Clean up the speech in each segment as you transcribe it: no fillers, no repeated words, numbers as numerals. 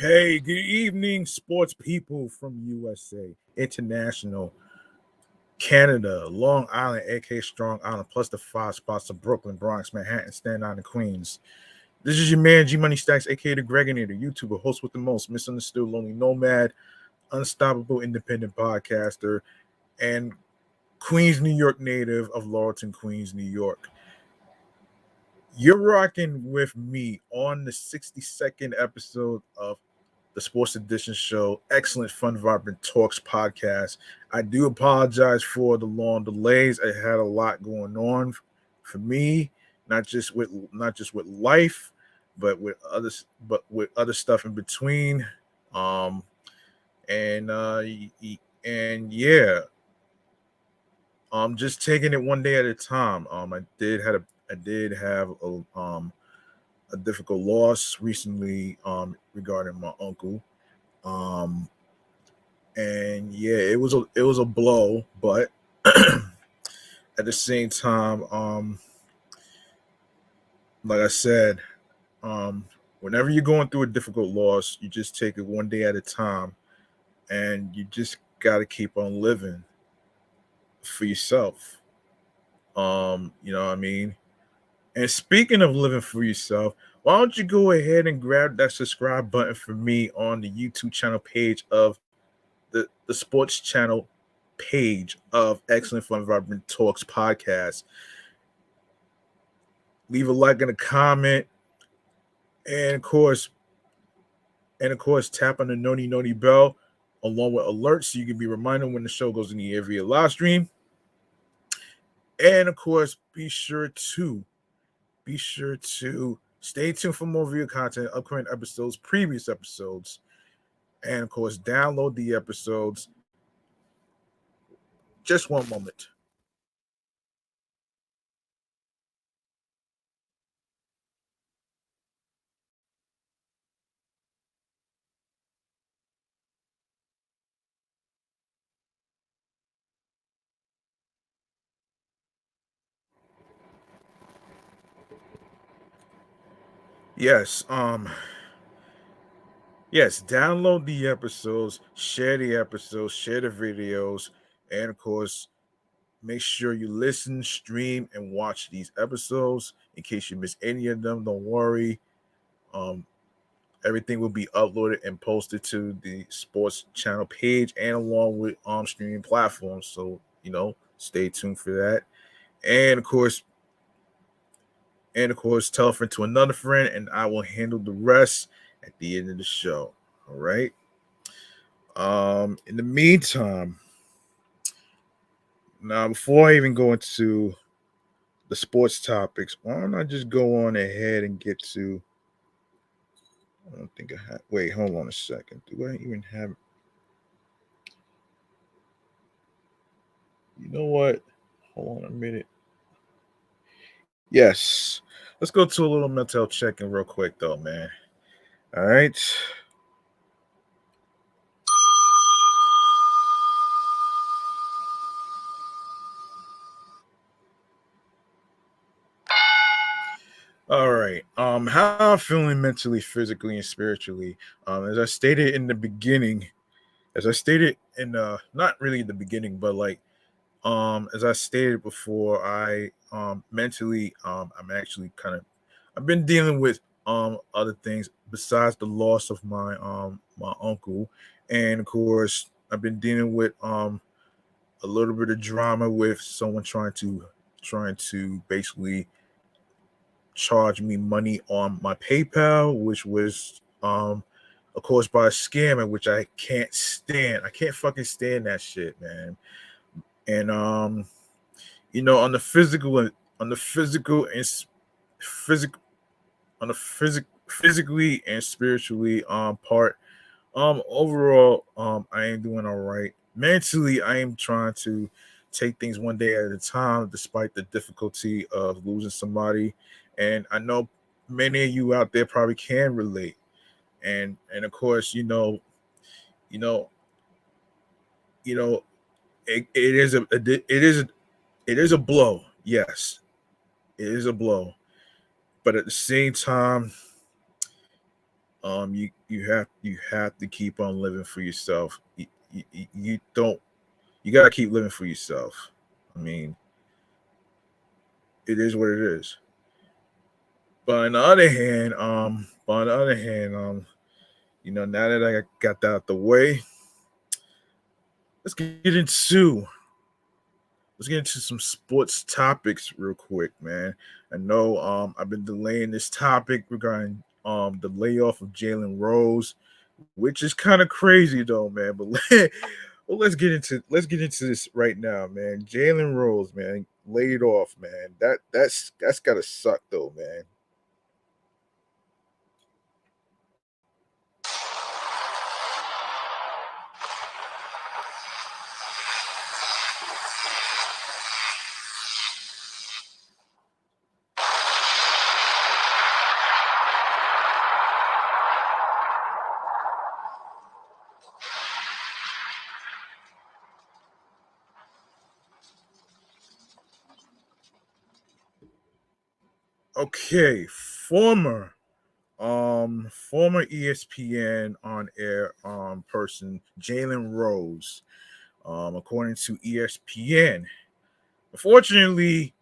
Hey, good evening, sports people from USA, International, Canada, Long Island, aka Strong Island, plus the 5 spots of Brooklyn, Bronx, Manhattan, Staten Island, and Queens. This is your man, G Money Stacks, aka the Gregonator, YouTuber, host with the most, misunderstood, lonely nomad, unstoppable independent podcaster, and Queens, New York native of Laurelton, Queens, New York. You're rocking with me on the 62nd episode of the Sports Edition show. Excellent, fun, vibrant talks podcast. I do apologize for the long delays. I had a lot going on for me, not just with life, but with other stuff in between. Um, and yeah, just taking it one day at a time. I did have a difficult loss recently regarding my uncle. Um, and yeah, it was a blow, but at the same time, like I said, whenever you're going through a difficult loss, you just take it one day at a time, and you just got to keep on living for yourself. You know what I mean? And speaking of living for yourself, why don't you go ahead and grab that subscribe button for me on the YouTube channel page of the sports channel page of Excellent Fun Vibrant Talks podcast. Leave a like and a comment, and of course, tap on the noni bell along with alerts so you can be reminded when the show goes in the air via live stream. And of course, be sure to stay tuned for more video content, upcoming episodes, previous episodes, and of course, download the episodes. Just one moment. Yes, yes, download the episodes, share the videos, and of course, make sure you listen, stream, and watch these episodes. In case you miss any of them, don't worry. Um, Everything will be uploaded and posted to the sports channel page and along with streaming platforms. So stay tuned for that. And of course, tell a friend to another friend, and I will handle the rest at the end of the show. All right. In the meantime, now before I even go into the sports topics, why don't I just go on ahead and get to? I don't think I have. Wait, hold on a second. Do I even have? You know what? Hold on a minute. Yes. Let's go to a little mental check-in real quick, though, man. All right. All right. How I'm feeling mentally, physically, and spiritually. As I stated in the beginning, as I stated in not really the beginning, but like as I stated before, I mentally I'm actually kind of I've been dealing with other things besides the loss of my uncle, and of course I've been dealing with a little bit of drama with someone trying to basically charge me money on my PayPal, which was of course by a scammer, which I can't stand. I can't fucking stand that shit, man. And on the physical and physical on the physically and spiritually part, overall I am doing all right. Mentally, I am trying to take things one day at a time despite the difficulty of losing somebody. And I know many of you out there probably can relate. And of course, you know you know it is it is a blow. Yes, it is a blow. But at the same time, You have to keep on living for yourself. You don't you gotta keep living for yourself. I mean, it is what it is. But on the other hand, now that I got that out the way, let's get into let's get into some sports topics real quick, man. I know I've been delaying this topic regarding the layoff of Jalen Rose, which is kind of crazy though, man. But well, let's get into this right now, man. Jalen Rose, man, laid off, man. That's gotta suck though, man. Okay, former ESPN on air person Jalen Rose, according to ESPN. Unfortunately,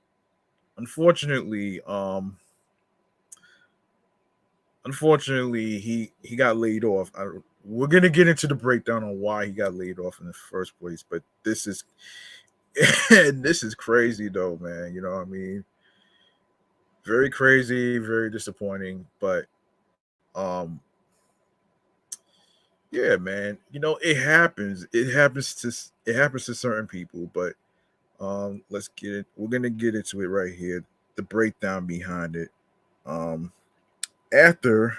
unfortunately, um, he got laid off. We're gonna get into the breakdown on why he got laid off in the first place, but this is this is crazy though, man. You know what I mean? Very crazy, very disappointing, but um, yeah, man. It happens. It happens to certain people, but let's get it. We're gonna get into it right here. The breakdown behind it. Um, after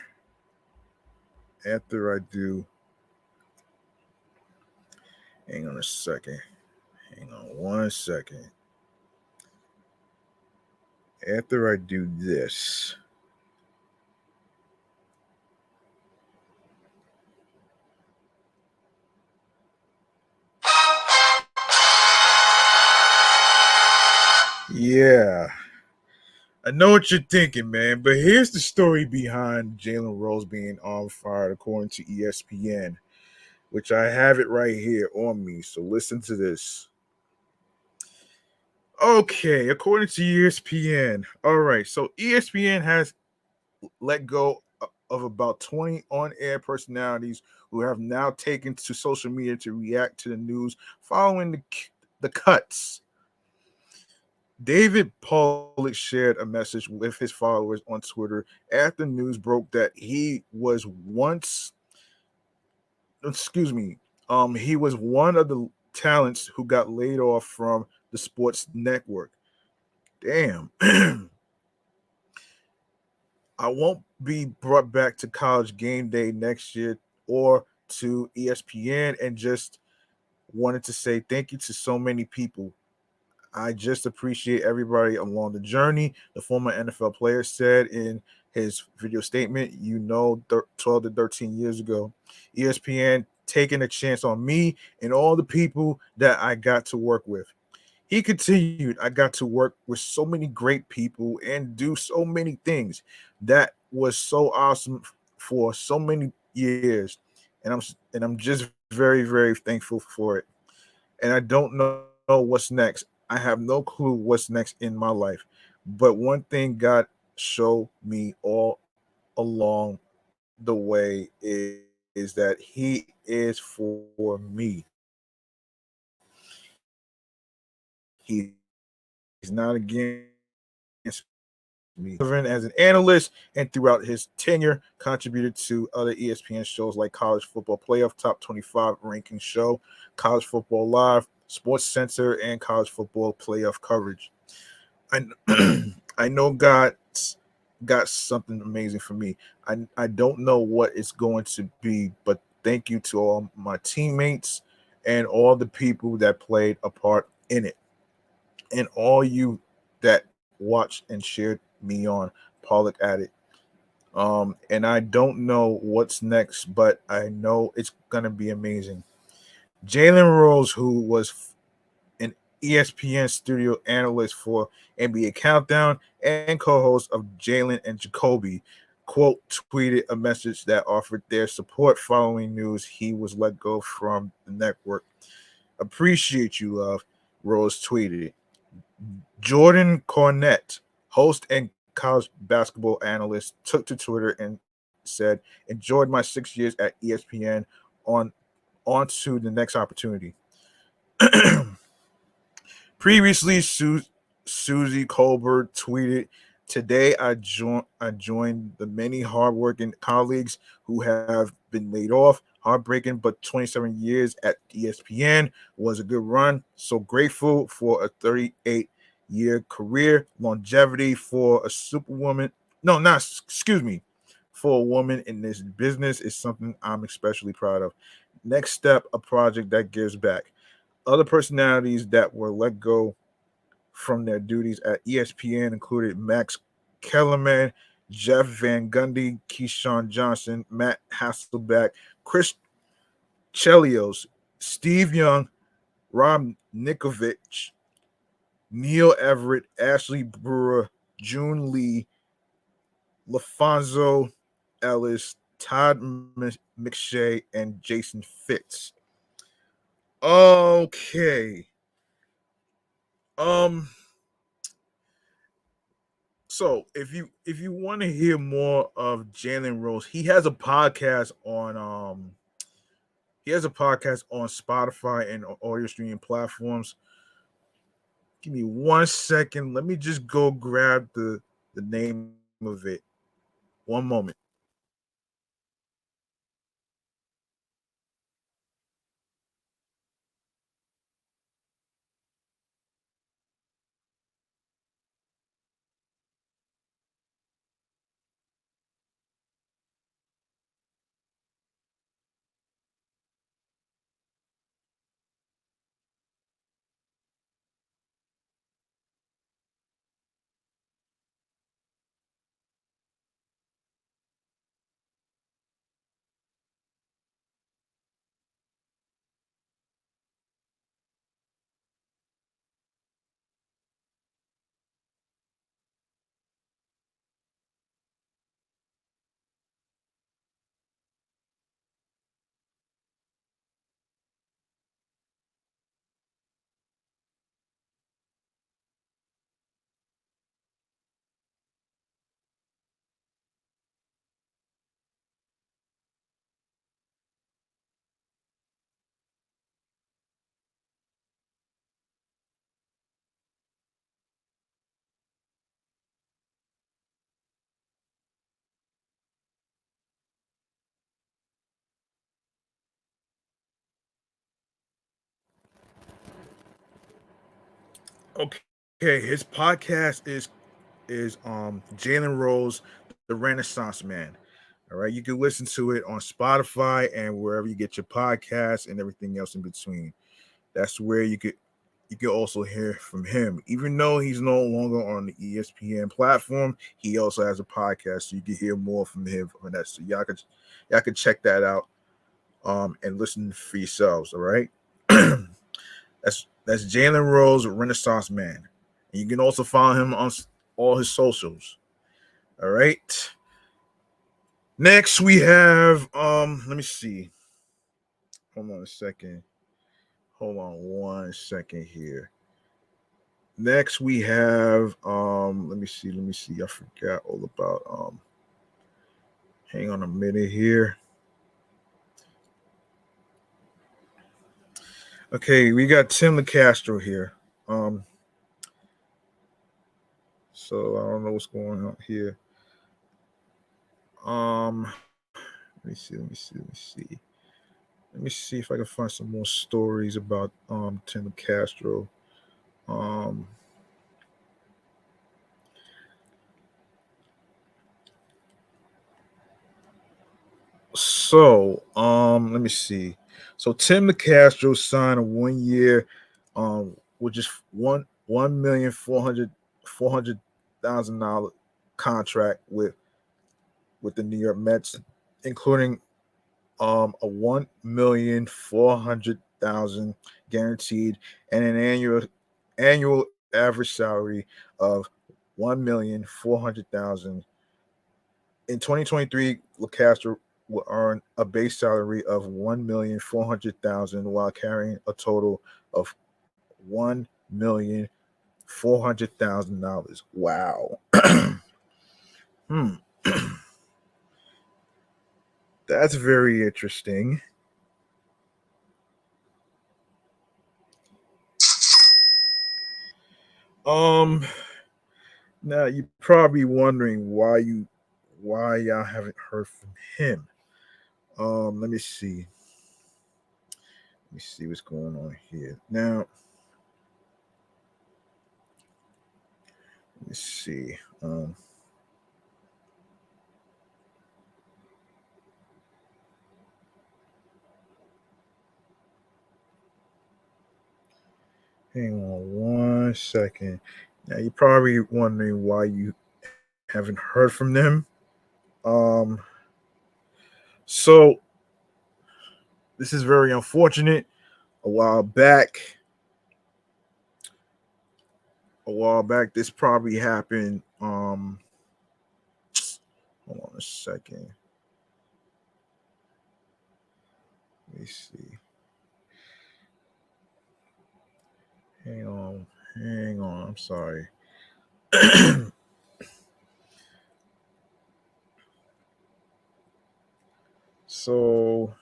after I do, hang on a second. Hang on one second. After I do this, yeah, I know what you're thinking, man. But here's the story behind Jalen Rose being on fired, according to ESPN, which I have it right here on me. So listen to this. Okay, according to ESPN. All right, so ESPN has let go of about 20 on-air personalities who have now taken to social media to react to the news following the cuts. David Pollock shared a message with his followers on Twitter after news broke that he was one of the talents who got laid off from the sports network. Damn. I won't be brought back to college game day next year or to ESPN, and just wanted to say thank you to so many people. I just appreciate everybody along the journey. The former NFL player said in his video statement, 12 to 13 years ago, ESPN taking a chance on me and all the people that I got to work with. He continued, I got to work with so many great people and do so many things that was so awesome for so many years. And I'm just very, very thankful for it. And I don't know what's next. I have no clue what's next in my life. But one thing God showed me all along the way is that He is for me. He's not against me. Serving as an analyst and throughout his tenure, contributed to other ESPN shows like College Football Playoff Top 25 Ranking Show, College Football Live, Sports Center, and College Football Playoff coverage. I I know God's got something amazing for me. I don't know what it's going to be, but thank you to all my teammates and all the people that played a part in it, and all you that watched and shared me on. Pollock added. And I don't know what's next, but I know it's gonna be amazing. Jalen Rose, who was an ESPN studio analyst for NBA Countdown and co-host of Jalen and Jacoby, quote tweeted a message that offered their support following news he was let go from the network. Appreciate you, love, Rose tweeted. Jordan Cornette, host and college basketball analyst, took to Twitter and said, "Enjoyed my 6 years at ESPN. On on to the next opportunity." Previously, Susie Colbert tweeted, "Today I joined the many hardworking colleagues who have been laid off. Heartbreaking, but 27 years at ESPN was a good run. So grateful for a 38-year career. Longevity for a superwoman. No, not excuse me. For a woman in this business is something I'm especially proud of. Next step, a project that gives back." Other personalities that were let go from their duties at ESPN included Max Kellerman, Jeff Van Gundy, Keyshawn Johnson, Matt Hasselbeck, Chris Chelios, Steve Young, Rob Nikovich, Neil Everett, Ashley Brewer, June Lee, LaFonso Ellis, Todd McShay, and Jason Fitz. Okay. Um So if you want to hear more of Jalen Rose, he has a podcast on Spotify and audio streaming platforms. Give me 1 second. Let me just go grab the name of it. One moment. Okay, his podcast is Jalen Rose, the Renaissance Man. All right, you can listen to it on Spotify and wherever you get your podcasts and everything else in between. That's where you could also hear from him. Even though he's no longer on the ESPN platform, he also has a podcast, so you can hear more from him on that. So y'all could check that out and listen for yourselves. All right. That's Jalen Rose, Renaissance Man. And you can also follow him on all his socials. All right. Next we have let me see. Hold on a second. Hold on 1 second here. Next we have let me see. I forgot all about hang on a minute here. Okay, we got Tim Lacastro here. So I don't know what's going on here. Let me see. Let me see if I can find some more stories about Tim Castro. Um, let me see. So Tim Castro signed a 1 year, with just one million $400,000 contract with the New York Mets, including a 1,400,000 guaranteed and an annual average salary of 1,400,000 In 2023, Lacastro will earn a base salary of $1,400,000 while carrying a total of $1,400,000. Wow. Hmm. That's very interesting. Um, Now you're probably wondering why y'all haven't heard from him. Let me see. Let me see what's going on here. Now, let me see. Hang on one second. Now you're probably wondering why you haven't heard from them. Um, so this is very unfortunate. A while back, this probably happened. Hold on a second. Let me see. Hang on, hang on. I'm sorry. So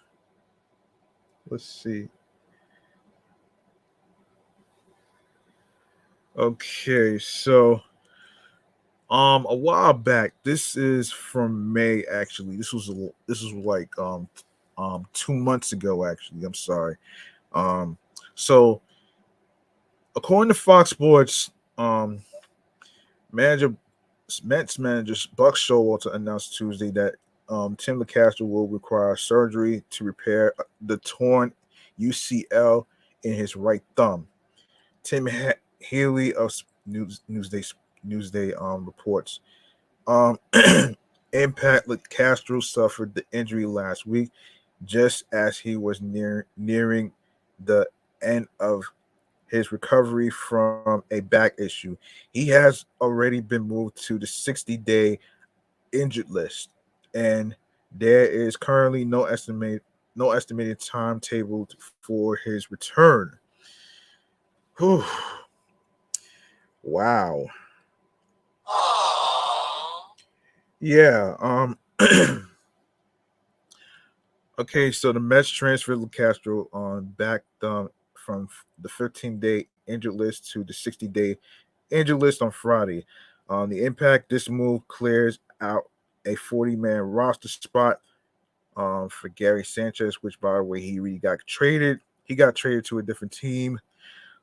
let's see. Okay, so a while back, this is from May actually. This was like 2 months ago actually. I'm sorry. Um so according to Fox Sports, manager Mets manager Buck Showalter announced Tuesday that Tim Lacastro will require surgery to repair the torn UCL in his right thumb. Tim Healy of Newsday reports. Um, Impact Castro suffered the injury last week, just as he was nearing the end of his recovery from a back issue. He has already been moved to the 60-day injured list, and there is currently no estimated timetable for his return. Whew. Wow. Yeah. Okay, so the Mets transferred Lacastro on back from the 15-day injured list to the 60-day injured list on Friday. On the impact, this move clears out a 40-man roster spot for Gary Sanchez, which, by the way, he really got traded. He got traded to a different team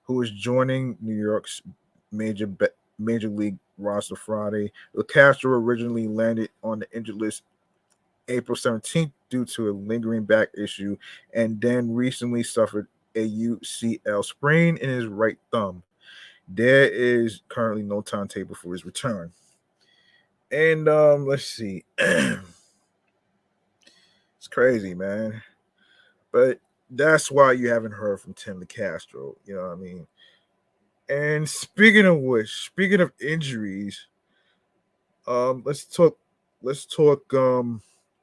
who is joining New York's major league roster Friday. Lacastro originally landed on the injured list April 17th due to a lingering back issue, and then recently suffered a UCL sprain in his right thumb. There is currently no timetable for his return. And let's see. It's crazy, man. But that's why you haven't heard from Tim Castro. You know what I mean? And speaking of which, speaking of injuries, let's talk.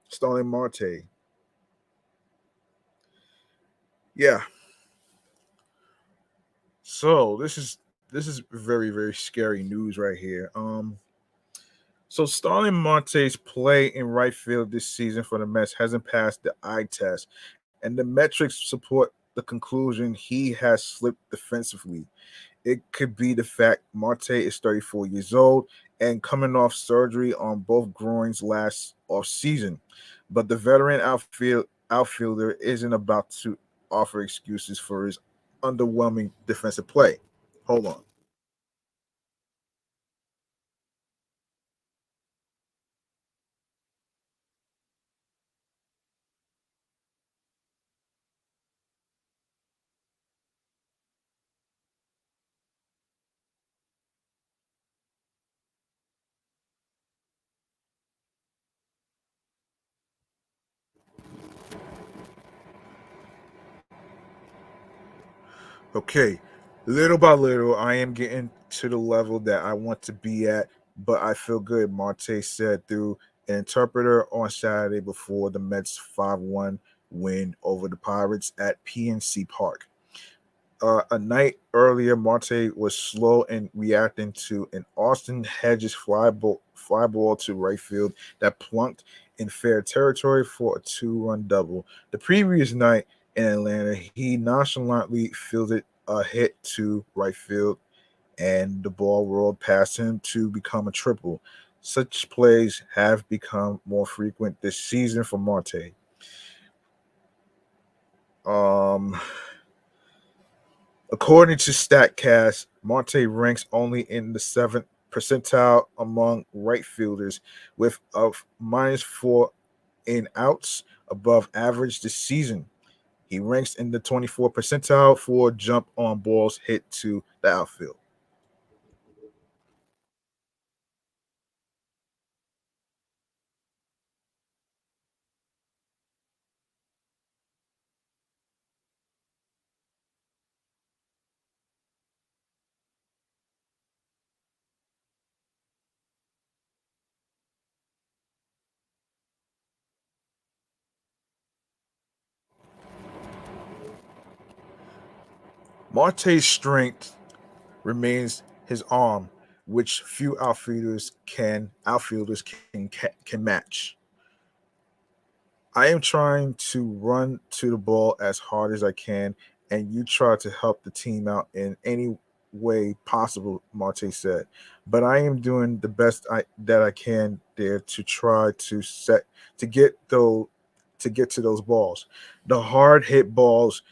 Starling Marte. Yeah. So this is very very scary news right here. So Starling Marte's play in right field this season for the Mets hasn't passed the eye test, and the metrics support the conclusion he has slipped defensively. It could be the fact Marte is 34 years old and coming off surgery on both groins last off season. But the veteran outfielder isn't about to offer excuses for his underwhelming defensive play. Hold on. Okay, little by little, I am getting to the level that I want to be at, but I feel good. Marte said through an interpreter on Saturday before the Mets 5-1 win over the Pirates at PNC Park. A night earlier, Marte was slow in reacting to an Austin Hedges fly ball to right field that plunked in fair territory for a two-run double. The previous night in Atlanta, he nonchalantly fielded a hit to right field, and the ball rolled past him to become a triple. Such plays have become more frequent this season for Marte. Um, According to StatCast, Marte ranks only in the seventh percentile among right fielders, with of -4 in outs above average this season. He ranks in the 24th percentile for jump on balls hit to the outfield. Marte's strength remains his arm, which few outfielders can match. I am trying to run to the ball as hard as I can, and you try to help the team out in any way possible, Marte said. But I am doing the best that I can there to try to get those to get to those balls. The hard hit balls,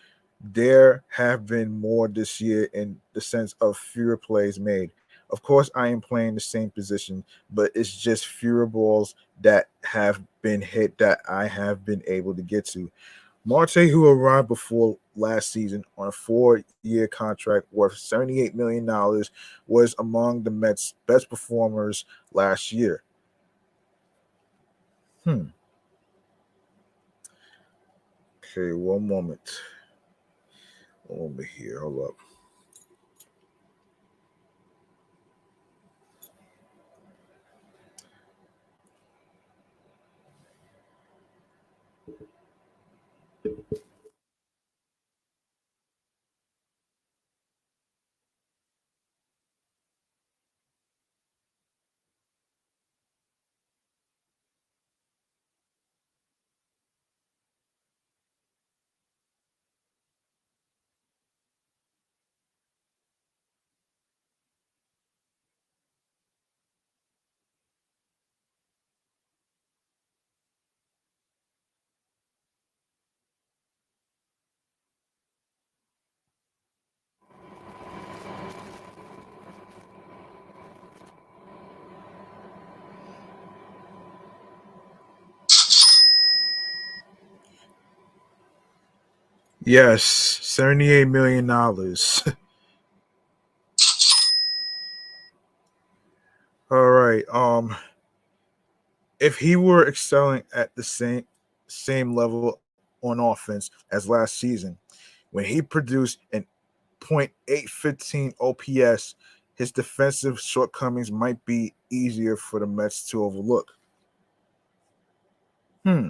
there have been more this year in the sense of fewer plays made. Of course, I am playing the same position, but it's just fewer balls that have been hit that I have been able to get to. Marte, who arrived before last season on a 4-year contract worth $78 million, was among the Mets' best performers last year. Hmm. Okay, one moment. Over here. Hold up. Yes, $78 million. All right. If he were excelling at the same level on offense as last season, when he produced an .815 OPS, his defensive shortcomings might be easier for the Mets to overlook. Hmm.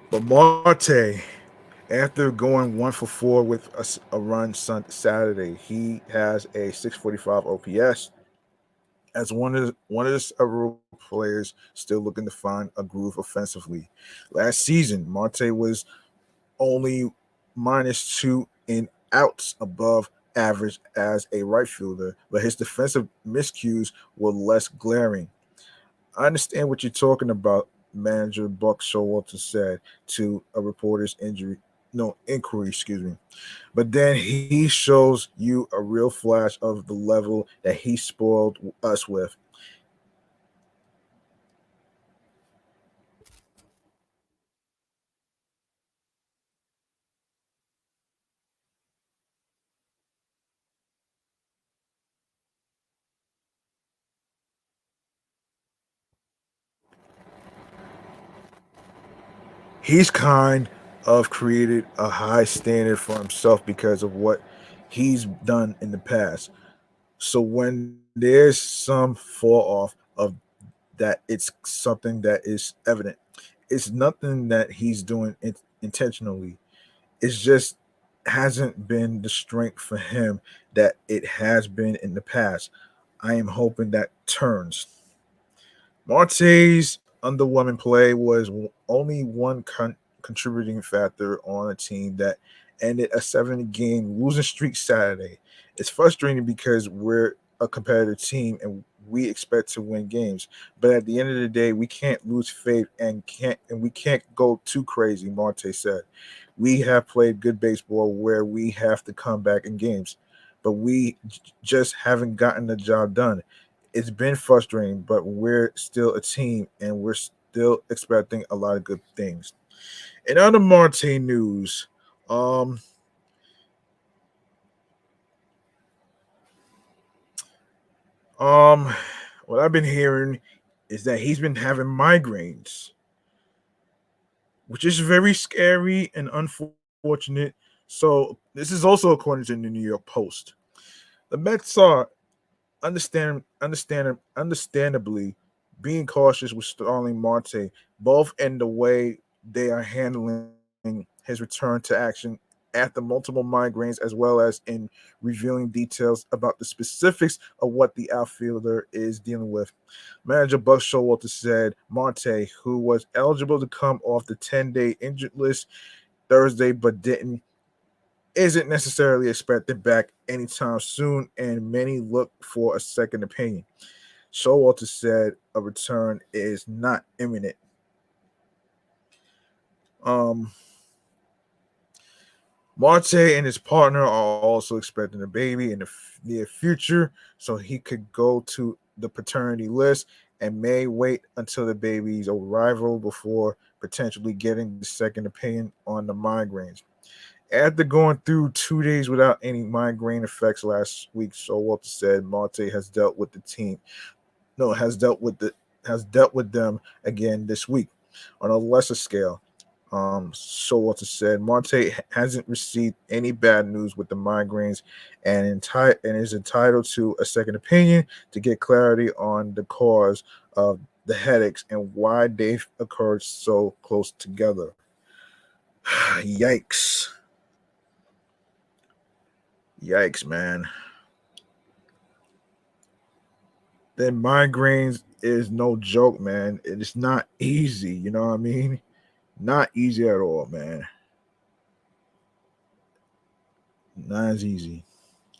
But Marte, after going 1 for 4 with a run Saturday, he has a 645 OPS as one of the several players still looking to find a groove offensively. Last season, Marte was only -2 in outs above average as a right fielder, but his defensive miscues were less glaring. I understand what you're talking about, manager Buck Showalter said to a reporter's injury no inquiry, excuse me. But then he shows you a real flash of the level that he spoiled us with. He's kind of created a high standard for himself because of what he's done in the past. So when there's some fall off of that, it's something that is evident. It's nothing that he's doing intentionally. It's just hasn't been the strength for him that it has been in the past. I am hoping that turns. Marte's underwhelming play was only one contributing factor on a team that ended a 7 game losing streak Saturday. It's frustrating because we're a competitive team and we expect to win games, but at the end of the day, we can't lose faith and we can't go too crazy. Marte said, "We have played good baseball where we have to come back in games, but we just haven't gotten the job done. It's been frustrating, but we're still a team and we're still expecting a lot of good things." In other Marte news, um, um, what I've been hearing is that he's been having migraines, which is very scary and unfortunate. So this is also according to the New York Post. The Mets are understandably being cautious with Starling Marte, both in the way they are handling his return to action after multiple migraines, as well as in revealing details about the specifics of what the outfielder is dealing with. Manager Buck Showalter said Marte, who was eligible to come off the 10-day injured list Thursday but didn't, isn't necessarily expected back anytime soon, and many look for a second opinion. Showalter said a return is not imminent. Um, Marte and his partner are also expecting a baby in the near future, so he could go to the paternity list and may wait until the baby's arrival before potentially getting the second opinion on the migraines. After going through 2 days without any migraine effects last week, Showalter said Marte has dealt with the team. No, has dealt with them again this week on a lesser scale. Showalter said Marte hasn't received any bad news with the migraines and is entitled to a second opinion to get clarity on the cause of the headaches and why they've occurred so close together. Yikes. Yikes, man. Then migraines is no joke, man. It is not easy. You know what I mean? Not easy at all, man. Not as easy.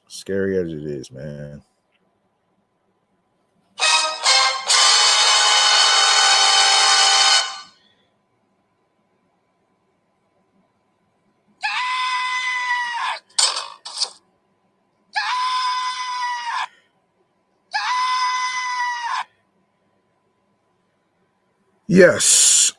Scary as it is, man. Yes.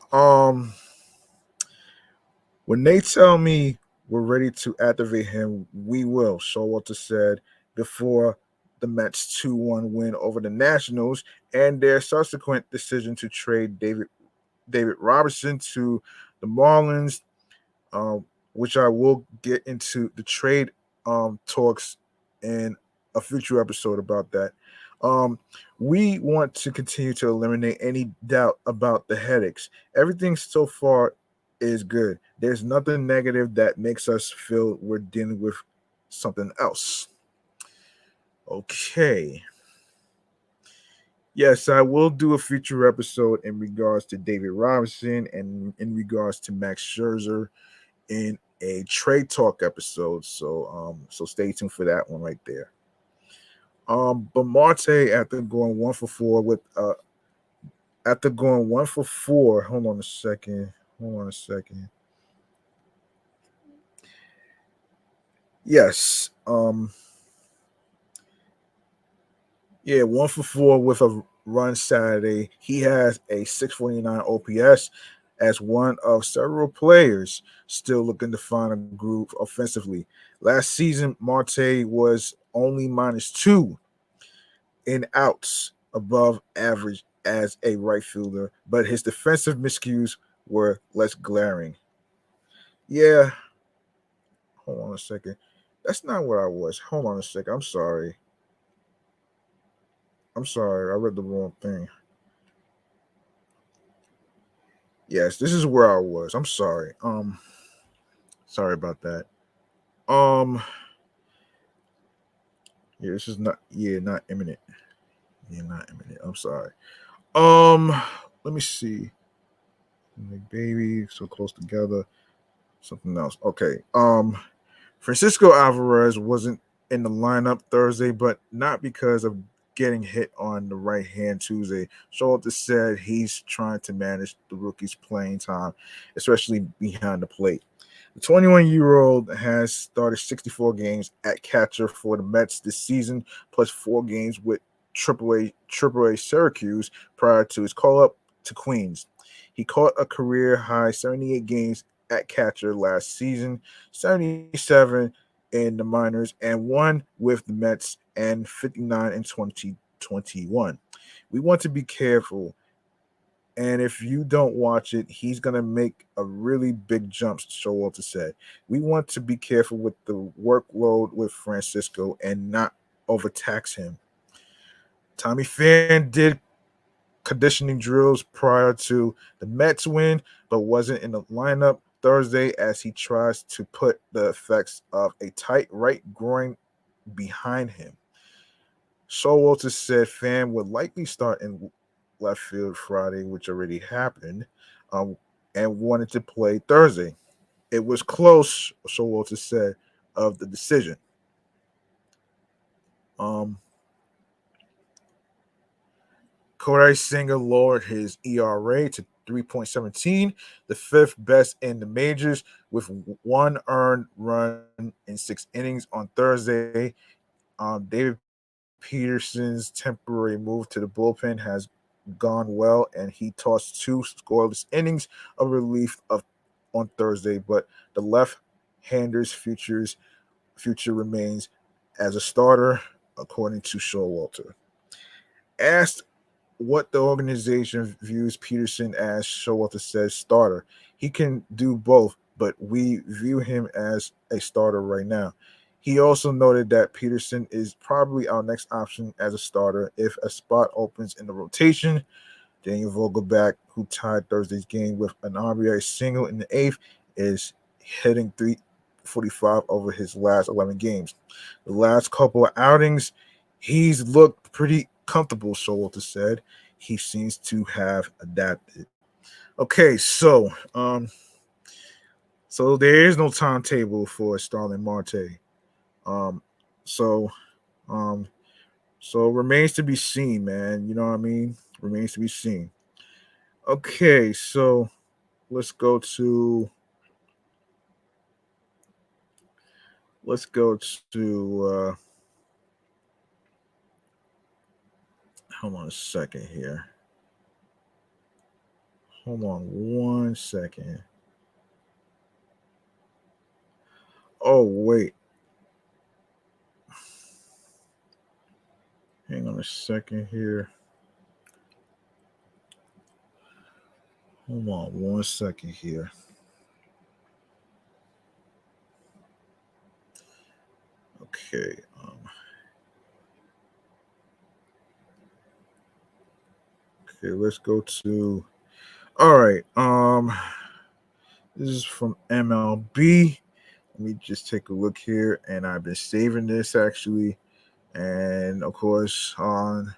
When they tell me we're ready to activate him, we will. Showalter said before the Mets 2-1 win over the Nationals and their subsequent decision to trade David Robertson to the Marlins, which I will get into the trade talks in a future episode about that. Um, we want to continue to eliminate any doubt about the headaches. Everything so far is good. There's nothing negative that makes us feel we're dealing with something else. Okay. Yes, I will do a future episode in regards to David Robinson and in regards to Max Scherzer in a trade talk episode. So stay tuned for that one right there. But Marte after going 1 for 4, hold on a second. Yes. Yeah, 1 for 4 with a run Saturday. He has a 649 OPS as one of several players still looking to find a groove offensively. Last season, Marte was only -2 in outs above average as a right fielder, but his defensive miscues were less glaring. Yeah, hold on a second. That's not where I was. Hold on a second. I'm sorry. I'm sorry. I read the wrong thing. Yes, this is where I was. I'm sorry. Sorry about that. Um, yeah, this is not. Yeah, not imminent. Yeah, not imminent. I'm sorry. Um, let me see. Like baby, so close together. Something else. Okay. Francisco Alvarez wasn't in the lineup Thursday, but not because of getting hit on the right hand Tuesday. Showalter said he's trying to manage the rookie's playing time, especially behind the plate. The 21-year-old has started 64 games at catcher for the Mets this season, plus 4 games with AAA Syracuse prior to his call up to Queens. He caught a career high 78 games at catcher last season, 77 in the minors, and one with the Mets, and 59 in 2021. We want to be careful, and if you don't watch it, he's going to make a really big jump, Showalter said. We want to be careful with the workload with Francisco and not overtax him. Tommy Fan did conditioning drills prior to the Mets win, but wasn't in the lineup Thursday as he tries to put the effects of a tight right groin behind him. Showalter said Fan would likely start in left field Friday, which already happened, um, and wanted to play Thursday. It was close, Showalter said, of the decision. Um, Kodai Singer lowered his ERA to 3.17, the fifth best in the majors, with one earned run in 6 innings on Thursday. David Peterson's temporary move to the bullpen has gone well, and he tossed 2 scoreless innings of relief on Thursday. But the left-hander's future remains as a starter, according to Showalter. Asked what the organization views Peterson as, Showalter says starter. He can do both, but we view him as a starter right now. He also noted that Peterson is probably our next option as a starter if a spot opens in the rotation. Daniel Vogelback, who tied Thursday's game with an RBI single in the eighth, is hitting 345 over his last 11 games. The last couple of outings, he's looked pretty comfortable, Showalter said. He seems to have adapted. Okay, so there is no timetable for Starling Marte. Um, so um, so remains to be seen, man. You know what I mean? Remains to be seen. Okay, so let's go to let's go to hold on a second here. Hold on 1 second. Oh wait. Hang on a second here. Hold on 1 second here. Okay. Okay, let's go to all right. This is from MLB. Let me just take a look here, and I've been saving this actually. And of course, on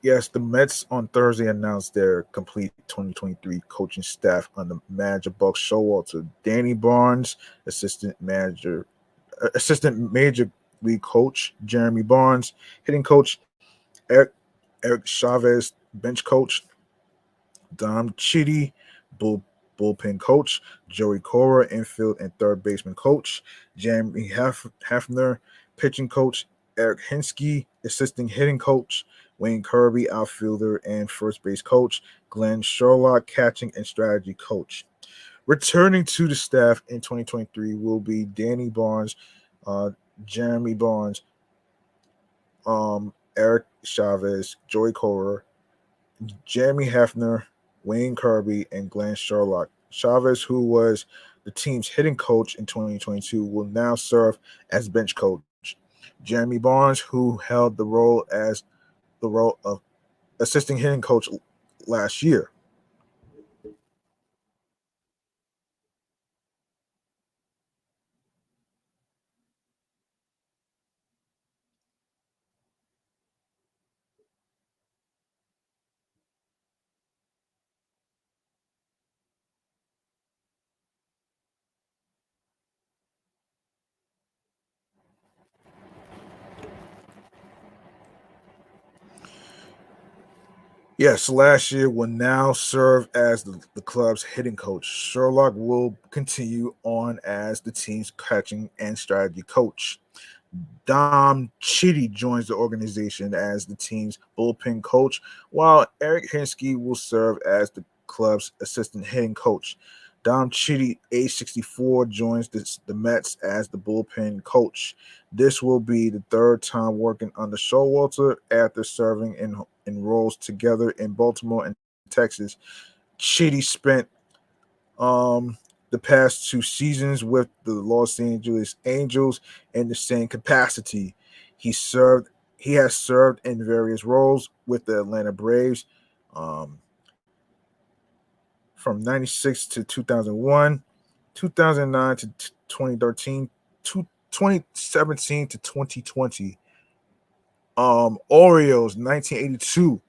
yes, the Mets on Thursday announced their complete 2023 coaching staff under manager Buck Showalter, Danny Barnes, assistant major league coach Jeremy Barnes, hitting coach Eric Chavez, bench coach Dom Chitty, bullpen coach, Joey Cora, infield and third baseman coach, Jeremy Hafner, pitching coach, Erick Hinske, assistant hitting coach, Wayne Kirby, outfielder and first base coach, Glenn Sherlock, catching and strategy coach. Returning to the staff in 2023 will be Danny Barnes, uh, Jeremy Barnes, Eric Chavez, Joey Cora, Jeremy Hafner, Wayne Kirby, and Glenn Sherlock. Chavez, who was the team's hitting coach in 2022, will now serve as bench coach. Jeremy Barnes, who held the role of assistant hitting coach last year. Yes, last year will now serve as the club's hitting coach. Sherlock will continue on as the team's catching and strategy coach. Dom Chitty joins the organization as the team's bullpen coach, while Erick Hinske will serve as the club's assistant hitting coach. Dom Chitty, age 64, joins the Mets as the bullpen coach. This will be the third time working under Showalter after serving in roles together in Baltimore and Texas. Chitty spent um, the past two seasons with the Los Angeles Angels in the same capacity. He served he has served in various roles with the Atlanta Braves um, from 96 to 2001, 2009 to 2013, 2017 to 2020. Orioles 1982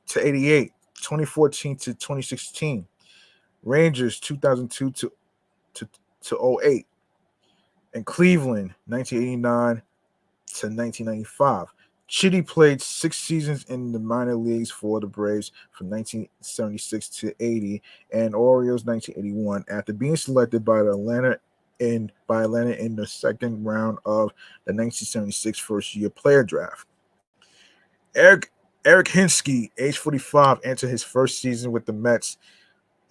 to 88, 2014 to 2016. Rangers 2002 to oh 08, and Cleveland 1989 to 1995. Chitty played 6 seasons in the minor leagues for the Braves from 1976 to 80 and Orioles 1981 after being selected by Atlanta in the second round of the 1976 first year player draft. Eric Eric Hinske, age 45, entered his first season with the Mets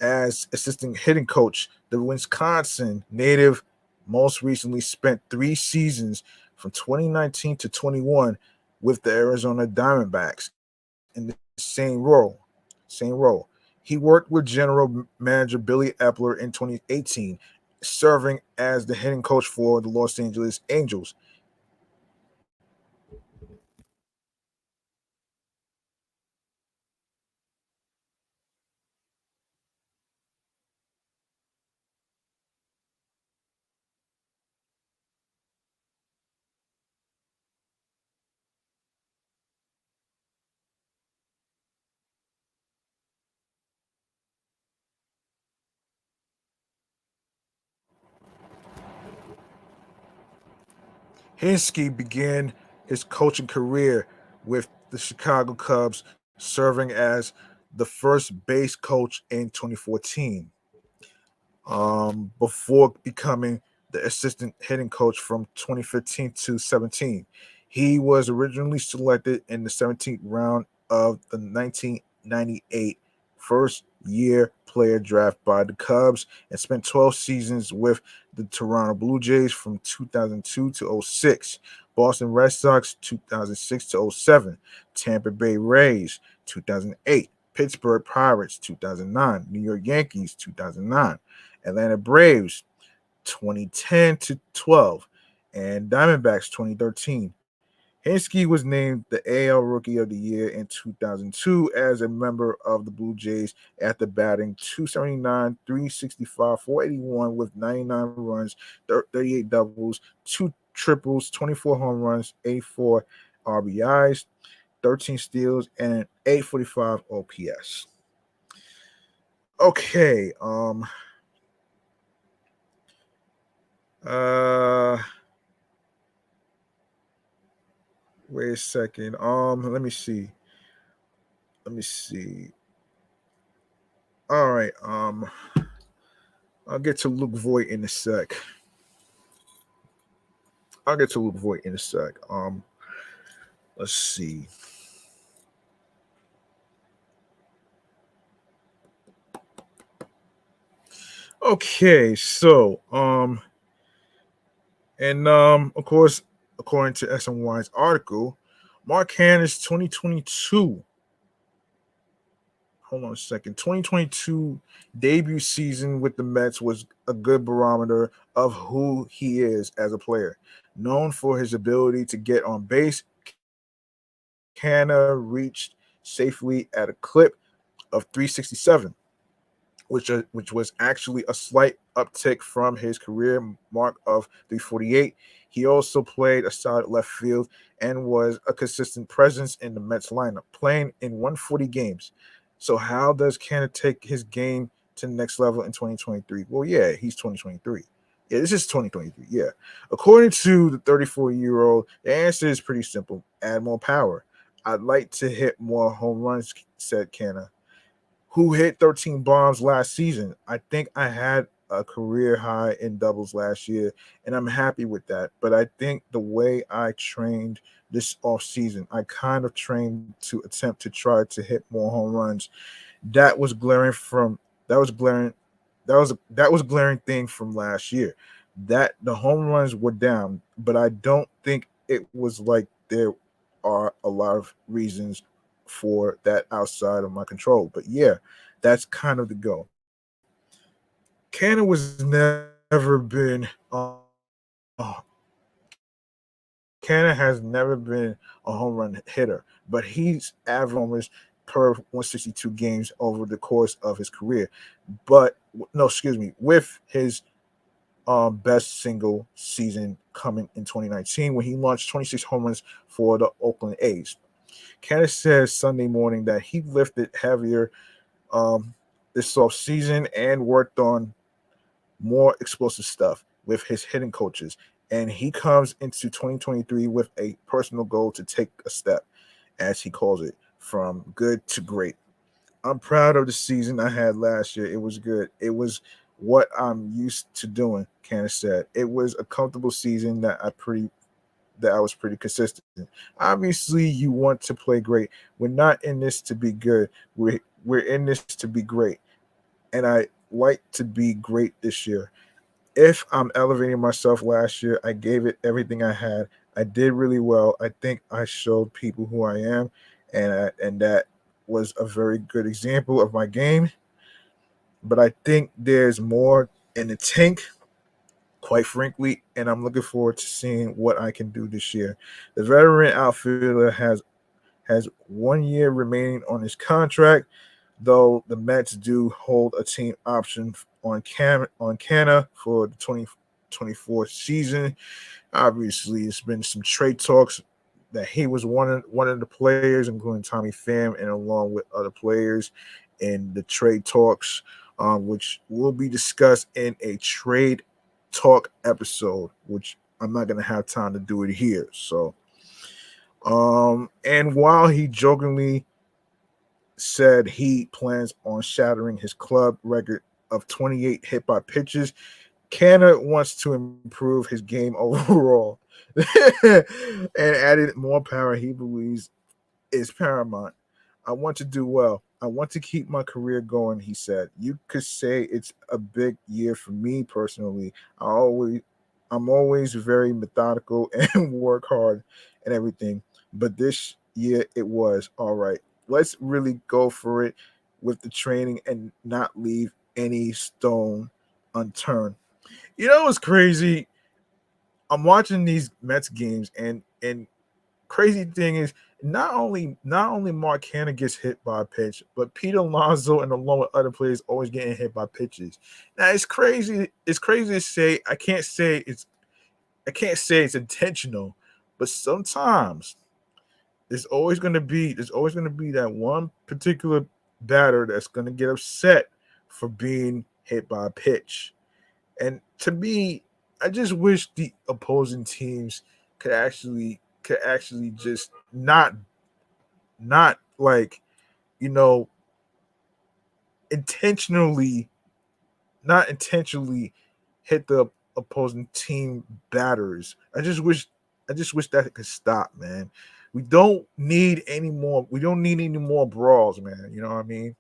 as assistant hitting coach. The Wisconsin native most recently spent 3 seasons from 2019 to 21 with the Arizona Diamondbacks in the same role. Same role. He worked with general manager Billy Epler in 2018, serving as the hitting coach for the Los Angeles Angels. Hinske began his coaching career with the Chicago Cubs, serving as the first base coach in 2014, before becoming the assistant hitting coach from 2015 to 17. He was originally selected in the 17th round of the 1998 first year player draft by the Cubs and spent 12 seasons with the Toronto Blue Jays from 2002 to '06, Boston Red Sox 2006 to '07, Tampa Bay Rays 2008, Pittsburgh Pirates 2009, New York Yankees 2009, Atlanta Braves 2010 to 12, and Diamondbacks 2013. Hinske was named the AL Rookie of the Year in 2002 as a member of the Blue Jays after batting 279, 365, 481 with 99 runs, 38 doubles, two triples, 24 home runs, 84 RBIs, 13 steals, and an 845 OPS. Okay, uh wait a second. Let me see. Let me see. All right. I'll get to Luke Voit in a sec. I'll get to Luke Voit in a sec. Let's see. Okay, so and of course, according to SNY's article, Mark Canha's 2022. Hold on a second. 2022 debut season with the Mets was a good barometer of who he is as a player. Known for his ability to get on base, Canha reached safely at a clip of 367, which was actually a slight uptick from his career mark of 348. He also played a solid left field and was a consistent presence in the Mets lineup, playing in 140 games. So how does Canha take his game to the next level in 2023? Well, yeah, he's 2023. Yeah, this is 2023. Yeah. According to the 34-year-old, the answer is pretty simple. Add more power. I'd like to hit more home runs, said Canha, who hit 13 bombs last season. I think I had a career high in doubles last year, and I'm happy with that. But I think the way I trained this off season, I kind of trained to attempt to try to hit more home runs. That was glaring from that was glaring that was glaring thing from last year. That the home runs were down, but I don't think it was like there are a lot of reasons for that outside of my control. But yeah, that's kind of the goal. Canna was never been Canna has never been a home run hitter, but he's averaged homers per 162 games over the course of his career. But no, excuse me, with his best single season coming in 2019 when he launched 26 home runs for the Oakland A's. Candace says Sunday morning that he lifted heavier this off season and worked on more explosive stuff with his hitting coaches. And he comes into 2023 with a personal goal to take a step, as he calls it, from good to great. I'm proud of the season I had last year. It was good. It was what I'm used to doing, Candace said. It was a comfortable season that I was pretty consistent. Obviously, you want to play great. We're not in this to be good. We're in this to be great. And I like to be great this year. If I'm elevating myself last year, I gave it everything I had. I did really well. I think I showed people who I am, and that was a very good example of my game. But I think there's more in the tank, quite frankly, and I'm looking forward to seeing what I can do this year. The veteran outfielder has 1 year remaining on his contract, though the Mets do hold a team option on Canha for the 2024 season. Obviously, it's been some trade talks that he was one of the players, including Tommy Pham, and along with other players in the trade talks, which will be discussed in a trade talk episode, which I'm not gonna have time to do it here. So, and while he jokingly said he plans on shattering his club record of 28 hit by pitches, Canha wants to improve his game overall and added more power he believes is paramount. I want to do well. I want to keep my career going, he said. You could say it's a big year for me personally. I'm always very methodical and work hard and everything. But this year it was all right. Let's really go for it with the training and not leave any stone unturned. You know what's crazy? I'm watching these Mets games, and crazy thing is not only Mark Canha gets hit by a pitch, but Pete Alonso and along with other players always getting hit by pitches. Now it's crazy. It's crazy to say. I can't say it's intentional, but sometimes there's always gonna be that one particular batter that's gonna get upset for being hit by a pitch. And to me, I just wish the opposing teams could actually just not like, you know intentionally, not intentionally, hit the opposing team batters. I just wish that could stop, man. We don't need any more. We don't need any more brawls, man. You know what I mean?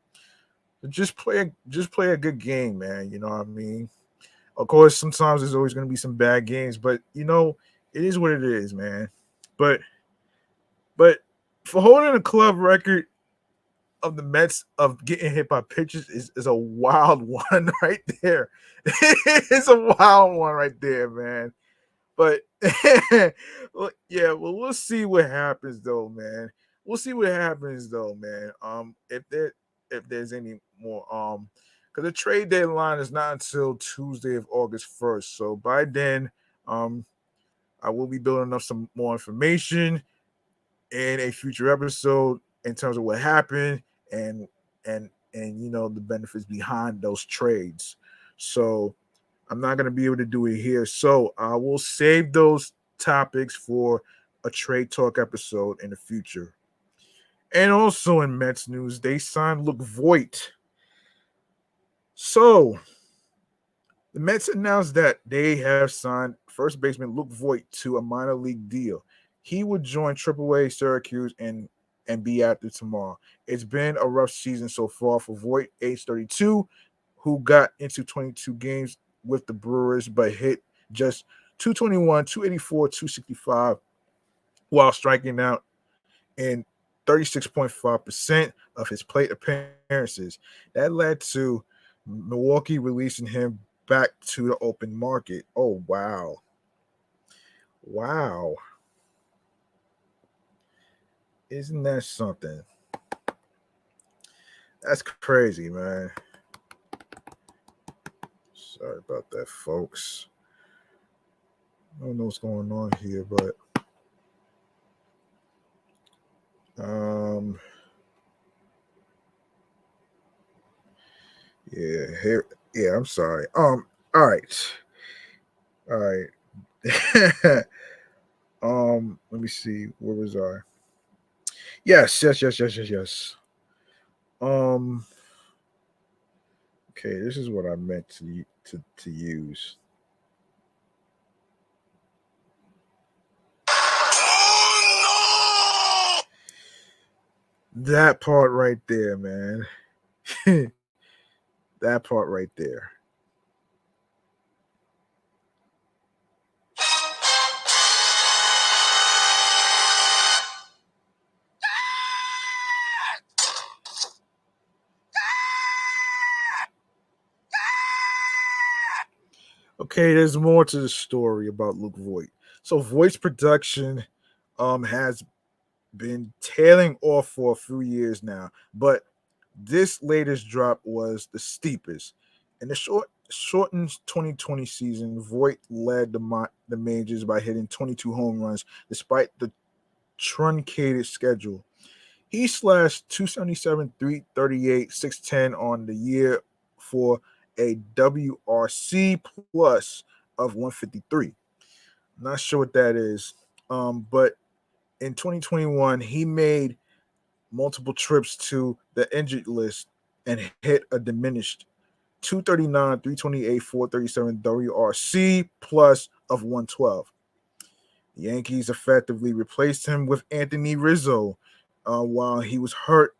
Just play a good game, man. You know what I mean? Of course, sometimes there's always going to be some bad games, but it is what it is, man. But but for holding a club record of the Mets of getting hit by pitches is a wild one right there. It's a wild one right there, man. But yeah, well, we'll see what happens though, man. We'll see what happens though, man. If there's any more because the trade deadline is not until Tuesday of August 1st. So by then, um, I will be building up some more information in a future episode in terms of what happened and the benefits behind those trades. So I'm not going to be able to do it here. So I will save those topics for a trade talk episode in the future. And also in Mets news, they signed Voit. So the Mets announced that they have signed first baseman Luke Voit to a minor league deal. He would join AAA Syracuse and be active tomorrow. It's been a rough season so far for Voit, age 32, who got into 22 games with the Brewers, but hit just 221, 284, 265 while striking out in 36.5% of his plate appearances. That led to Milwaukee releasing him back to the open market. Oh, wow. Wow. Isn't that something? That's crazy, man. Sorry about that, folks. I don't know what's going on here, but yeah, here, yeah, I'm sorry. All right. All right. Let me see. Where was I? Yes. Um, okay, this is what I meant to use. That part right there, man. That part right there. Okay, there's more to the story about Luke Voit. So Voigt's production has been tailing off for a few years now, but this latest drop was the steepest. In the shortened 2020 season, Voit led the majors by hitting 22 home runs despite the truncated schedule. He slashed 277, 338, 610 on the year for a WRC plus of 153. Not sure what that is. But in 2021, he made multiple trips to the injured list and hit a diminished 239, 328, 437 WRC plus of 112. The Yankees effectively replaced him with Anthony Rizzo while he was hurt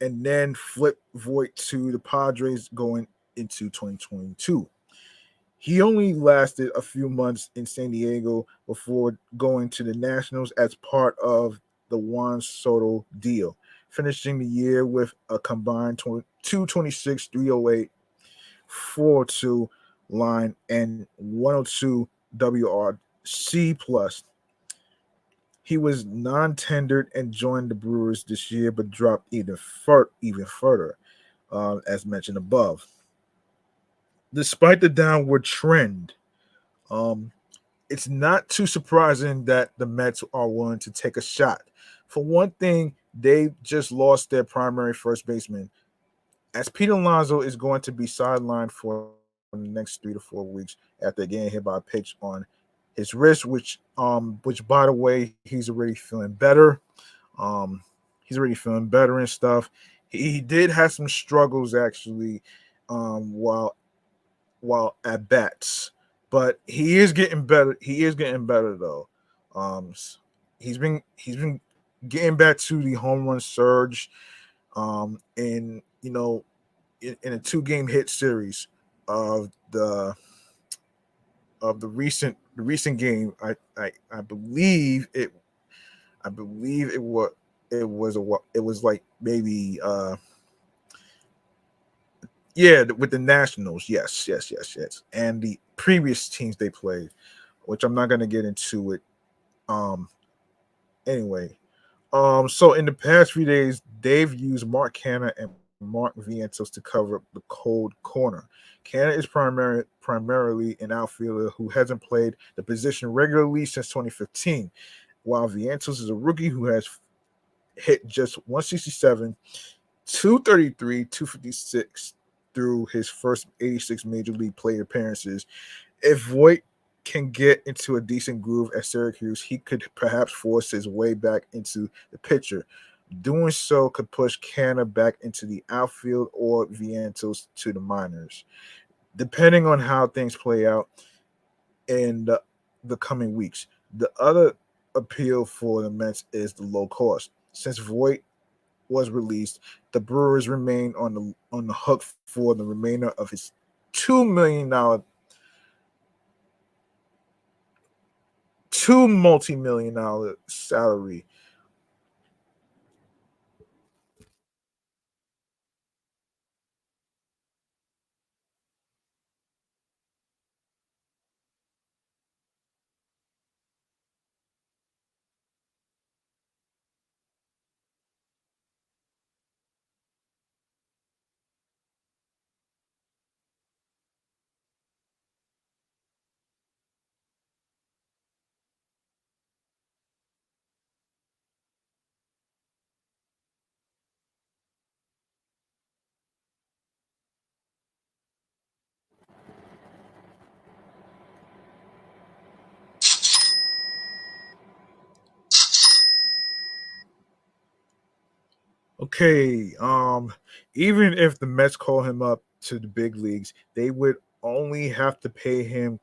and then flipped Voit to the Padres going into 2022. He only lasted a few months in San Diego before going to the Nationals as part of the Juan Soto deal, finishing the year with a combined 226, 308, 402 line and 102 WRC plus. He was non-tendered and joined the Brewers this year, but dropped even further, as mentioned above. Despite the downward trend, um, it's not too surprising that the Mets are willing to take a shot. For one thing, they just lost their primary first baseman, as Pete Alonso is going to be sidelined for the next 3 to 4 weeks after getting hit by a pitch on his wrist, which by the way, he's already feeling better. He's already feeling better and stuff. He did have some struggles actually, while at bats, but he is getting better. He is getting better though. He's been getting back to the home run surge. In in a 2 game hit series of the recent game. I believe it. I believe it was. It was like maybe yeah, with the Nationals. Yes, yes, yes, yes. And the previous teams they played, which I'm not going to get into it. Um anyway, so in the past few days, they've used Mark Canha and Mark Vientos to cover up the cold corner. Canha is primarily an outfielder who hasn't played the position regularly since 2015, while Vientos is a rookie who has hit just 167, 233, 256 through his first 86 major league plate appearances. If Voit can get into a decent groove at Syracuse, he could perhaps force his way back into the picture. Doing so could push Canha back into the outfield or Vientos to the minors, depending on how things play out in the coming weeks. The other appeal for the Mets is the low cost. Since Voigt was released, the Brewers remain on the hook for the remainder of his $2 million, $2 multi-million salary. Okay, even if the Mets call him up to the big leagues, they would only have to pay him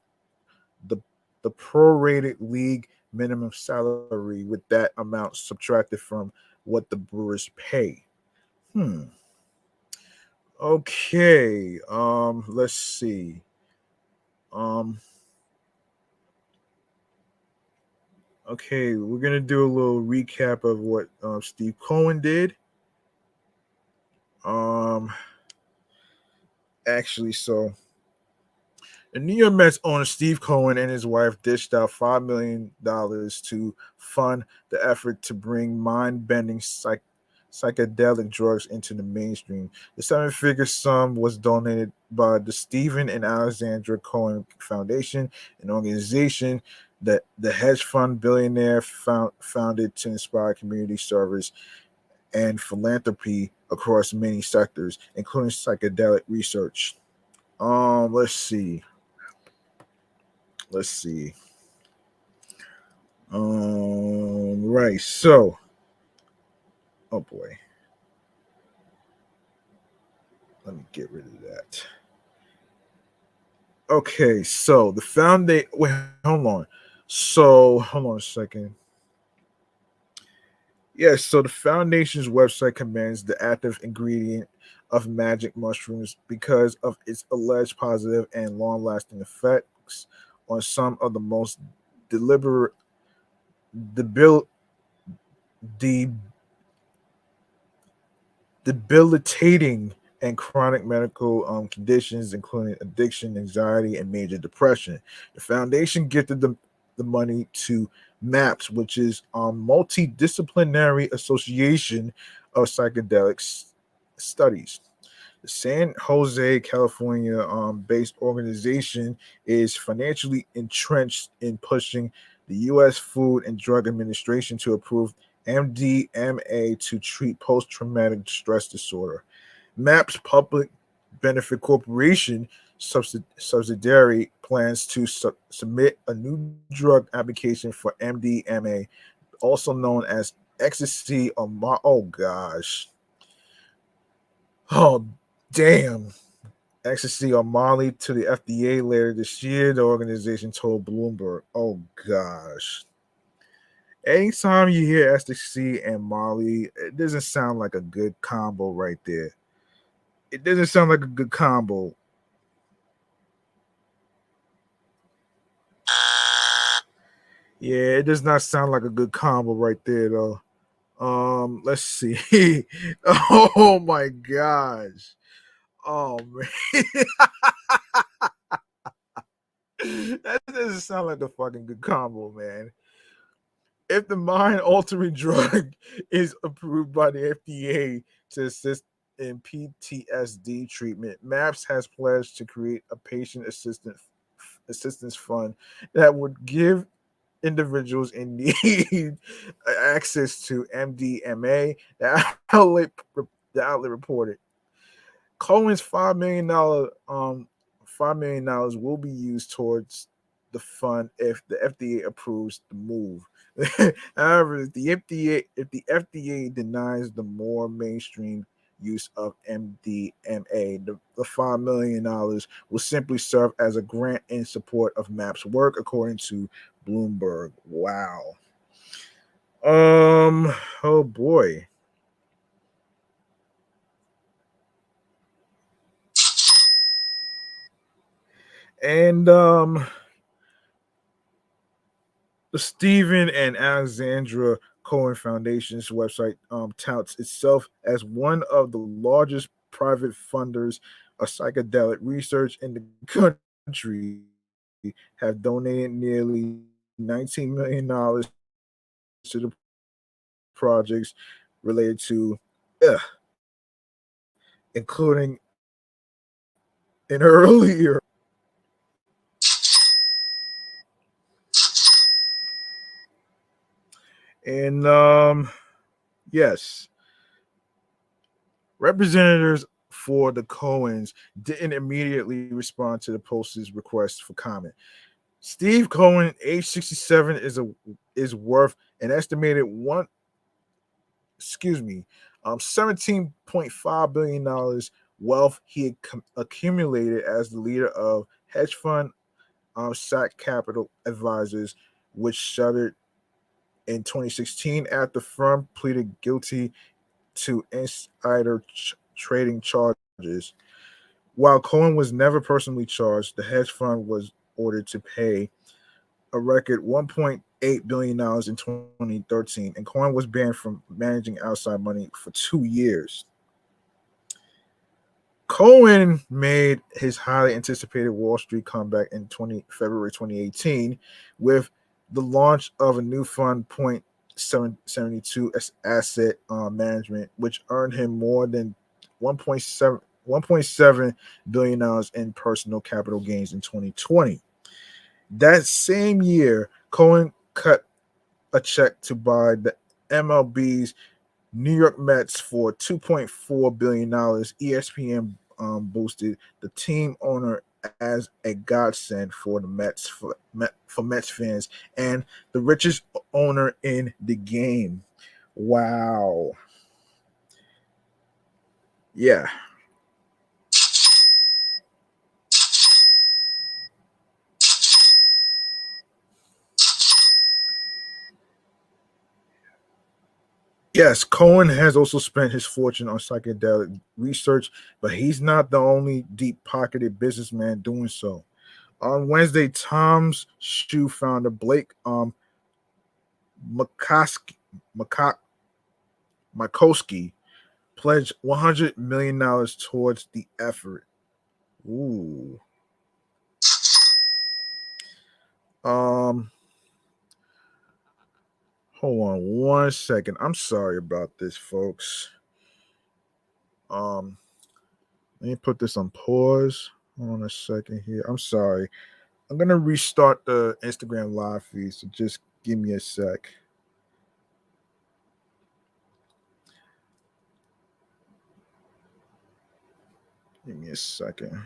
the prorated league minimum salary, with that amount subtracted from what the Brewers pay. Hmm. Okay. Let's see. Um. Okay, we're gonna do a little recap of what Steve Cohen did. Um. Actually, so the New York Mets owner Steve Cohen and his wife dished out $5 million to fund the effort to bring mind-bending psychedelic drugs into the mainstream. The seven-figure sum was donated by the Stephen and Alexandra Cohen Foundation, an organization that the hedge fund billionaire founded to inspire community service and philanthropy across many sectors, including psychedelic research. Let's see. Let's see. Right. So, oh boy, let me get rid of that. Okay, so the foundation. Wait, hold on. So, hold on a second. Yes, so the foundation's website commends the active ingredient of magic mushrooms because of its alleged positive and long-lasting effects on some of the most deliberate, debil, de, debilitating and chronic medical conditions, including addiction, anxiety, and major depression. The foundation gifted the money to MAPS, which is a multidisciplinary association of psychedelics studies. The San Jose, California based organization is financially entrenched in pushing the U.S. Food and Drug Administration to approve MDMA to treat post traumatic stress disorder. MAPS Public Benefit Corporation subsidiary plans to submit a new drug application for MDMA, also known as ecstasy or oh gosh, Oh, damn. Ecstasy on Molly to the FDA later this year, the organization told Bloomberg. Oh, gosh. Anytime you hear ecstasy and Molly, it doesn't sound like a good combo right there. It doesn't sound like a good combo. Yeah, it does not sound like a good combo right there, though. Let's see. Oh my gosh. Oh man. That doesn't sound like a fucking good combo, man. If the mind altering drug is approved by the FDA to assist in PTSD treatment, MAPS has pledged to create a patient assistance fund that would give individuals in need access to MDMA. The outlet reported. Cohen's $5 million will be used towards the fund if the FDA approves the move. However, if the FDA denies the more mainstream use of MDMA, the $5 million will simply serve as a grant in support of MAP's work, according to Bloomberg. Wow. Oh boy. And the Stephen and Alexandra Cohen Foundation's website touts itself as one of the largest private funders of psychedelic research in the country, have donated nearly $19 million to the projects related to, ugh, including an earlier. And yes, representatives for the Cohens didn't immediately respond to the Post's request for comment. Steve Cohen, age 67, is worth an estimated $17.5 billion wealth he had accumulated as the leader of hedge fund SAC Capital Advisors, which shuttered in 2016 after the firm pleaded guilty to insider trading charges. While Cohen was never personally charged, the hedge fund was ordered to pay a record $1.8 billion in 2013, and Cohen was banned from managing outside money for 2 years. Cohen made his highly anticipated Wall Street comeback in February 2018 with the launch of a new fund, Point 772 Asset Management, which earned him more than 1.7 billion dollars in personal capital gains in 2020. That same year, Cohen cut a check to buy the MLB's New York Mets for $2.4 billion. ESPN boosted the team owner as a godsend for the for Mets fans and the richest owner in the game. Wow. Yeah. Yes, Cohen has also spent his fortune on psychedelic research, but he's not the only deep pocketed businessman doing so. On Wednesday, Tom's Shoe founder Blake McCoskey, Makowski pledged $100 million towards the effort. Ooh. Um, Hold on one second. I'm sorry about this, folks. Um, Let me put this on pause. Hold on a second here. I'm sorry. I'm gonna restart the Instagram live feed, so just give me a sec. Give me a second.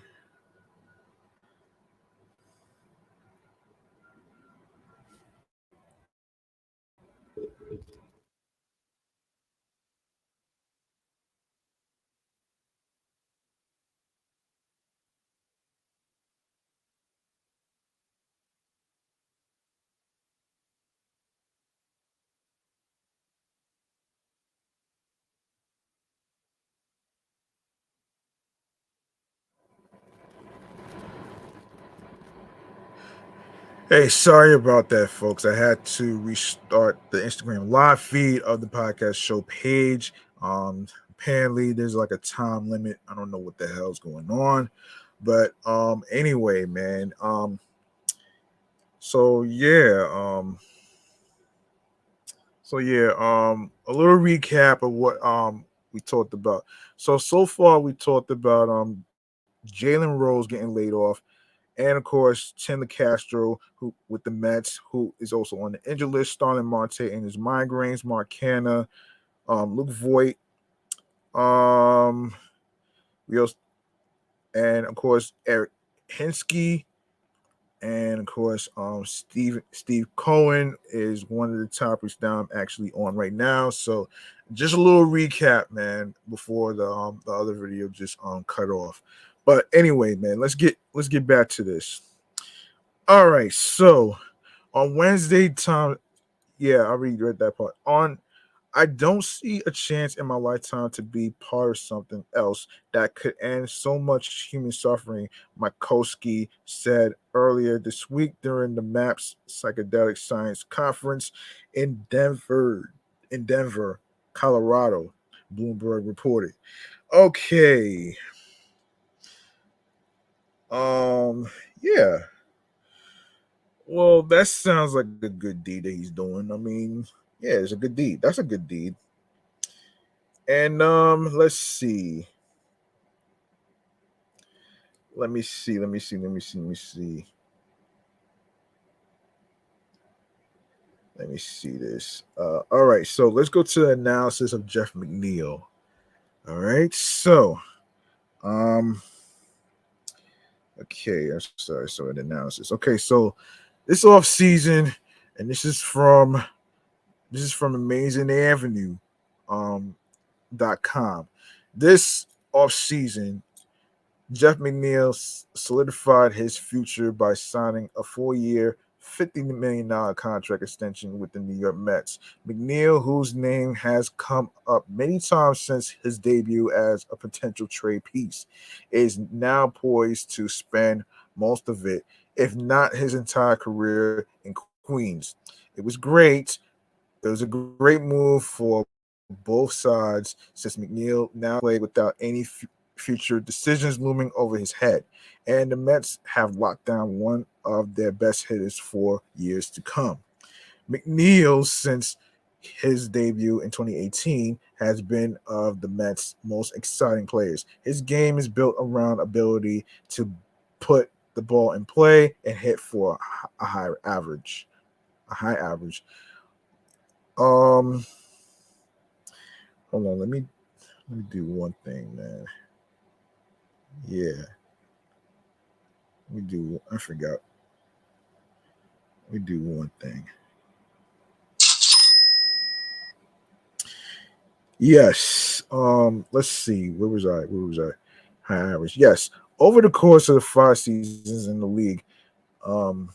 Hey, sorry about that, folks. I had to restart the Instagram live feed of the podcast show page. Apparently there's like a time limit. I don't know what the hell's going on. But anyway, man. So yeah, a little recap of what we talked about. So far we talked about Jalen Rose getting laid off, and of course Tim Lacastro, who with the Mets, who is also on the injured list, Starling Marte and his migraines, Mark Canha, Luke Voit, um, we also, and of course Erick Hinske, and of course Steve Cohen is one of the topics that I'm actually on right now. So just a little recap, man, before the other video just cut off. But anyway, man, let's get back to this. All right, so on Wednesday time, yeah, I already read that part. I don't see a chance in my lifetime to be part of something else that could end so much human suffering, Mikowski said earlier this week during the MAPS Psychedelic Science Conference in Denver, Colorado. Bloomberg reported. Okay. Um, yeah. Well, that sounds like a good deed that he's doing. I mean, yeah, it's a good deed. That's a good deed. And let's see. Let me see this. All right, so let's go to the analysis of Jeff McNeil. All right, so um, okay, I'm sorry, so an analysis. Okay, so this off season, and this is from Amazing Avenue, um, .com. This off season, Jeff McNeil solidified his future by signing a 4-year, $50 million contract extension with the New York Mets. McNeil, whose name has come up many times since his debut as a potential trade piece, is now poised to spend most of it, if not his entire career, in Queens. It was great. It was a great move for both sides since McNeil now play without any future decisions looming over his head. And the Mets have locked down one of their best hitters for years to come. McNeil, since his debut in 2018, has been of the Mets' most exciting players. His game is built around ability to put the ball in play and hit for a high average. A high average. Um, Hold on. Let me do one thing, man. Yeah, we do. I forgot. We do one thing. Yes. Let's see. Where was I? Where was I? High average. Yes. Over the course of the 5 seasons in the league, um,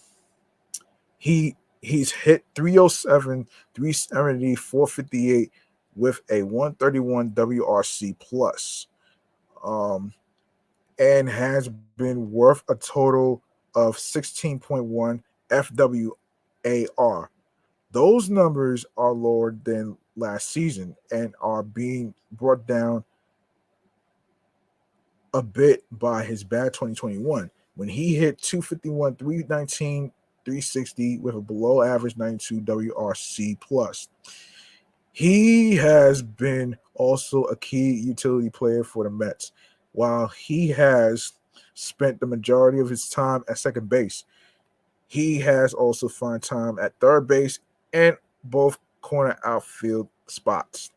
he's hit 307, 370, 458 with a 131 WRC plus. Um, and has been worth a total of 16.1 FWAR. Those numbers are lower than last season and are being brought down a bit by his bad 2021 when he hit 251, 319, 360 with a below average 92 WRC plus. He has been also a key utility player for the Mets, while he has spent the majority of his time at second base. He has also found time at third base and both corner outfield spots.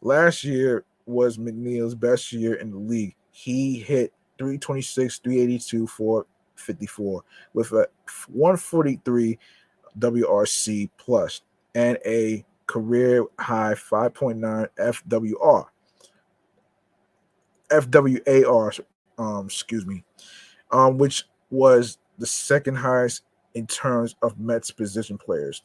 Last year was McNeil's best year in the league. He hit 326, 382, 454 with a 143 WRC plus and a career high 5.9 FWAR, excuse me, which was the second highest in terms of Mets position players.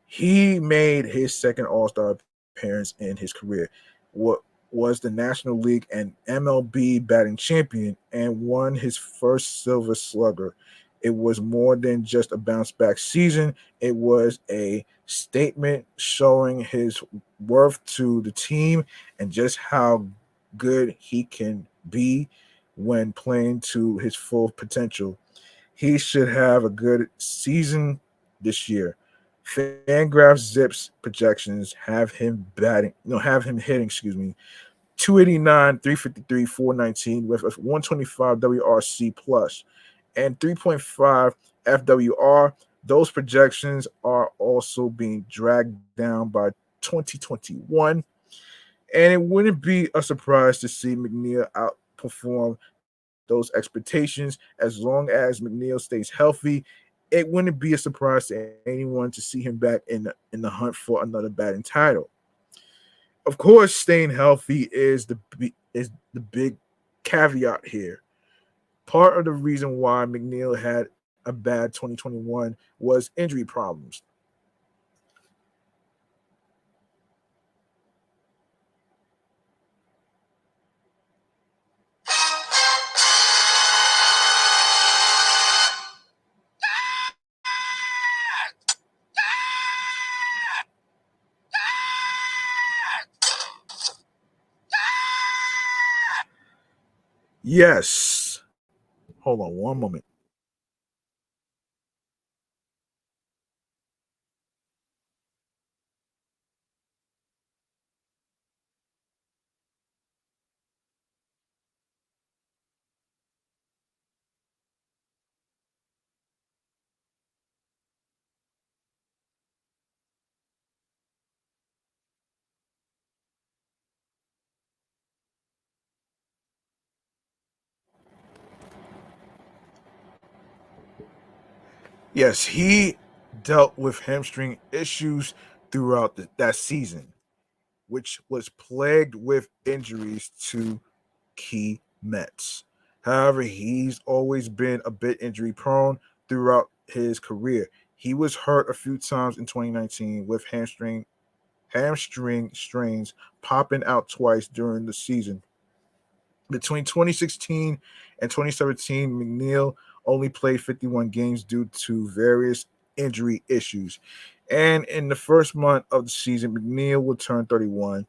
He made his second All Star appearance in his career. What was the National League and MLB batting champion and won his first Silver Slugger. It was more than just a bounce back season. It was a statement showing his worth to the team and just how good he can be when playing to his full potential. He should have a good season this year. Fangraphs Zips projections have him hitting, 289, 353, 419 with a 125 WRC plus and 3.5 FWR. Those projections are also being dragged down by 2021. And it wouldn't be a surprise to see McNeil outperform those expectations as long as McNeil stays healthy. It wouldn't be a surprise to anyone to see him back in the hunt for another batting title. Of course, staying healthy is the big caveat here. Part of the reason why McNeil had a bad 2021 was injury problems. Yes. Hold on one moment. Yes, he dealt with hamstring issues throughout that season, which was plagued with injuries to key Mets. However, he's always been a bit injury prone throughout his career. He was hurt a few times in 2019 with hamstring strains popping out twice during the season. Between 2016 and 2017, McNeil only played 51 games due to various injury issues. And in the first month of the season, McNeil will turn 31.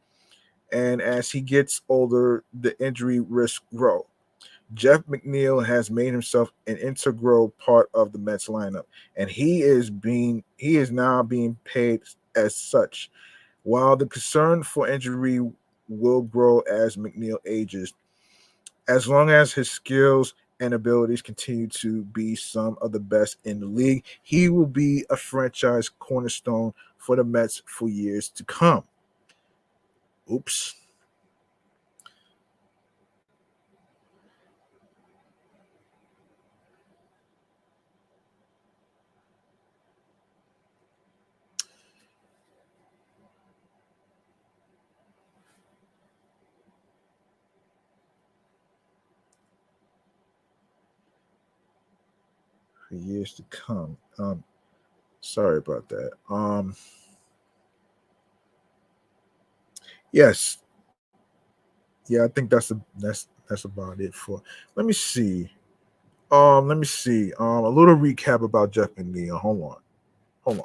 And as he gets older, the injury risks grow. Jeff McNeil has made himself an integral part of the Mets lineup, and he is now being paid as such. While the concern for injury will grow as McNeil ages, as long as his skills and abilities continue to be some of the best in the league, he will be a franchise cornerstone for the Mets for years to come. Oops. For years to come. Sorry about that. Yes, yeah, I think that's about it for. Let me see. Let me see. A little recap about Jeff McNeil. Hold on.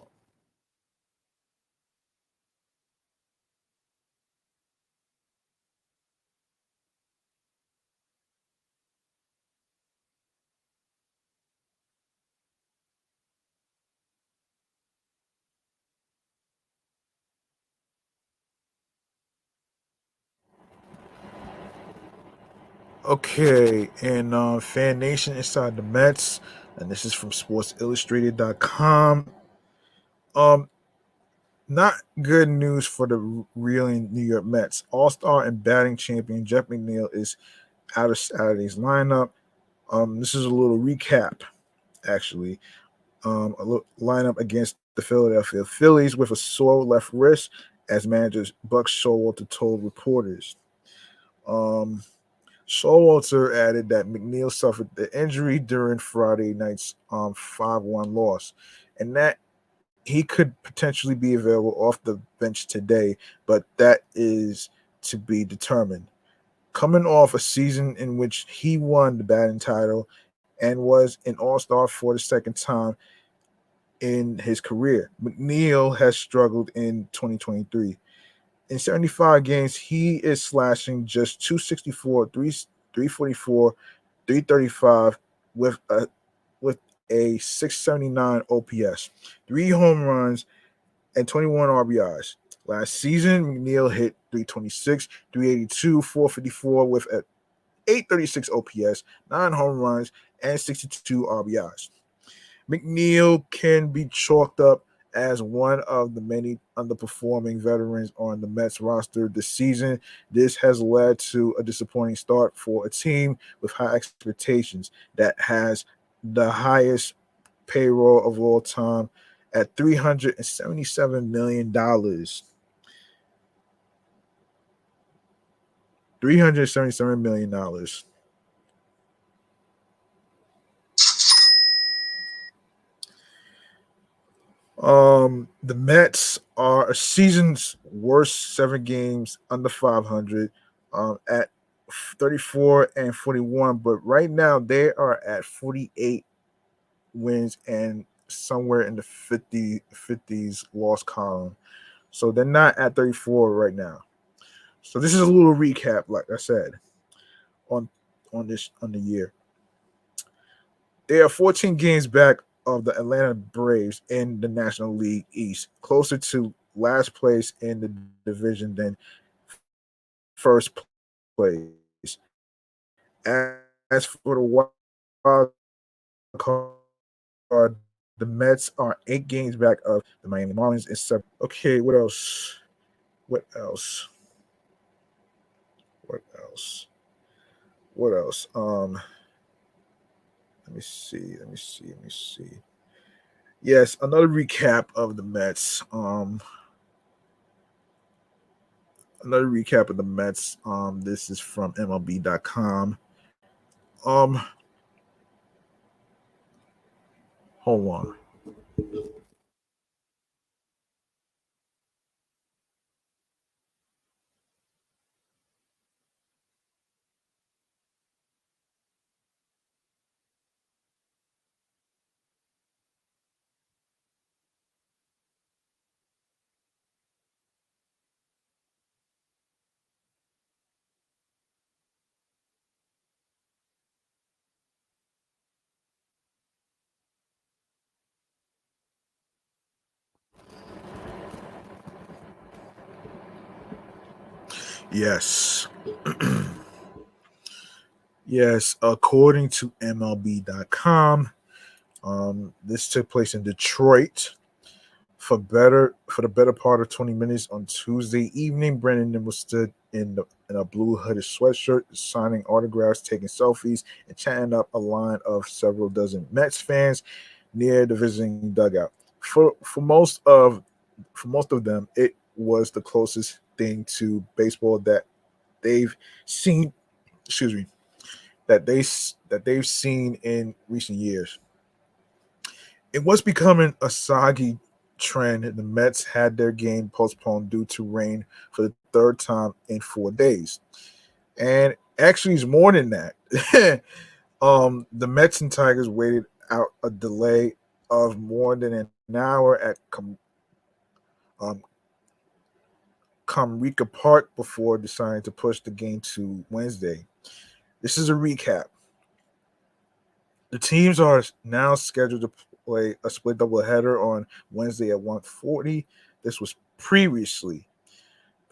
Okay, and Fan Nation inside the Mets, and this is from SportsIllustrated.com. Um, Not good news for the reeling New York Mets. All-star and batting champion Jeff McNeil is out of Saturday's lineup. This is a little recap, actually. A lineup against the Philadelphia Phillies with a sore left wrist, as manager Buck Showalter told reporters. Um, Showalter added that McNeil suffered the injury during Friday night's 5-1 loss, and that he could potentially be available off the bench today, but that is to be determined. Coming off a season in which he won the batting title and was an all-star for the second time in his career. McNeil has struggled in 2023. In 75 games, he is slashing just 264, 344, 335 with a 679 OPS, 3 home runs, and 21 RBIs. Last season, McNeil hit 326, 382, 454 with a 836 OPS, 9 home runs, and 62 RBIs. McNeil can be chalked up as one of the many underperforming veterans on the Mets roster this season. This has led to a disappointing start for a team with high expectations that has the highest payroll of all time at $377 million. $377 million. The Mets are a season's worst 7 games under 500 at 34 and 41, but right now they are at 48 wins and somewhere in the 50s loss column. So they're not at 34 right now. So this is a little recap, like I said, on the year. They are 14 games back of the Atlanta Braves in the National League East, closer to last place in the division than first place. As for the wild card, the Mets are 8 games back of the Miami Marlins and 7. Okay, what else? What else? What else? What else? Let me see. Yes, another recap of the Mets. Another recap of the Mets. This is from MLB.com. Hold on. Yes. Yes, according to MLB.com, this took place in Detroit for the better part of 20 minutes on Tuesday evening. Brandon Nimble stood in a blue hooded sweatshirt, signing autographs, taking selfies, and chatting up a line of several dozen Mets fans near the visiting dugout. For most of them, it was the closest thing to baseball that they've seen. Excuse me, that they've seen in recent years. It was becoming a soggy trend. The Mets had their game postponed due to rain for the third time in 4 days, and actually, it's more than that. The Mets and Tigers waited out a delay of more than an hour at um, Comerica Park before deciding to push the game to Wednesday. This is a recap. The teams are now scheduled to play a split doubleheader on Wednesday at 1:40. This was and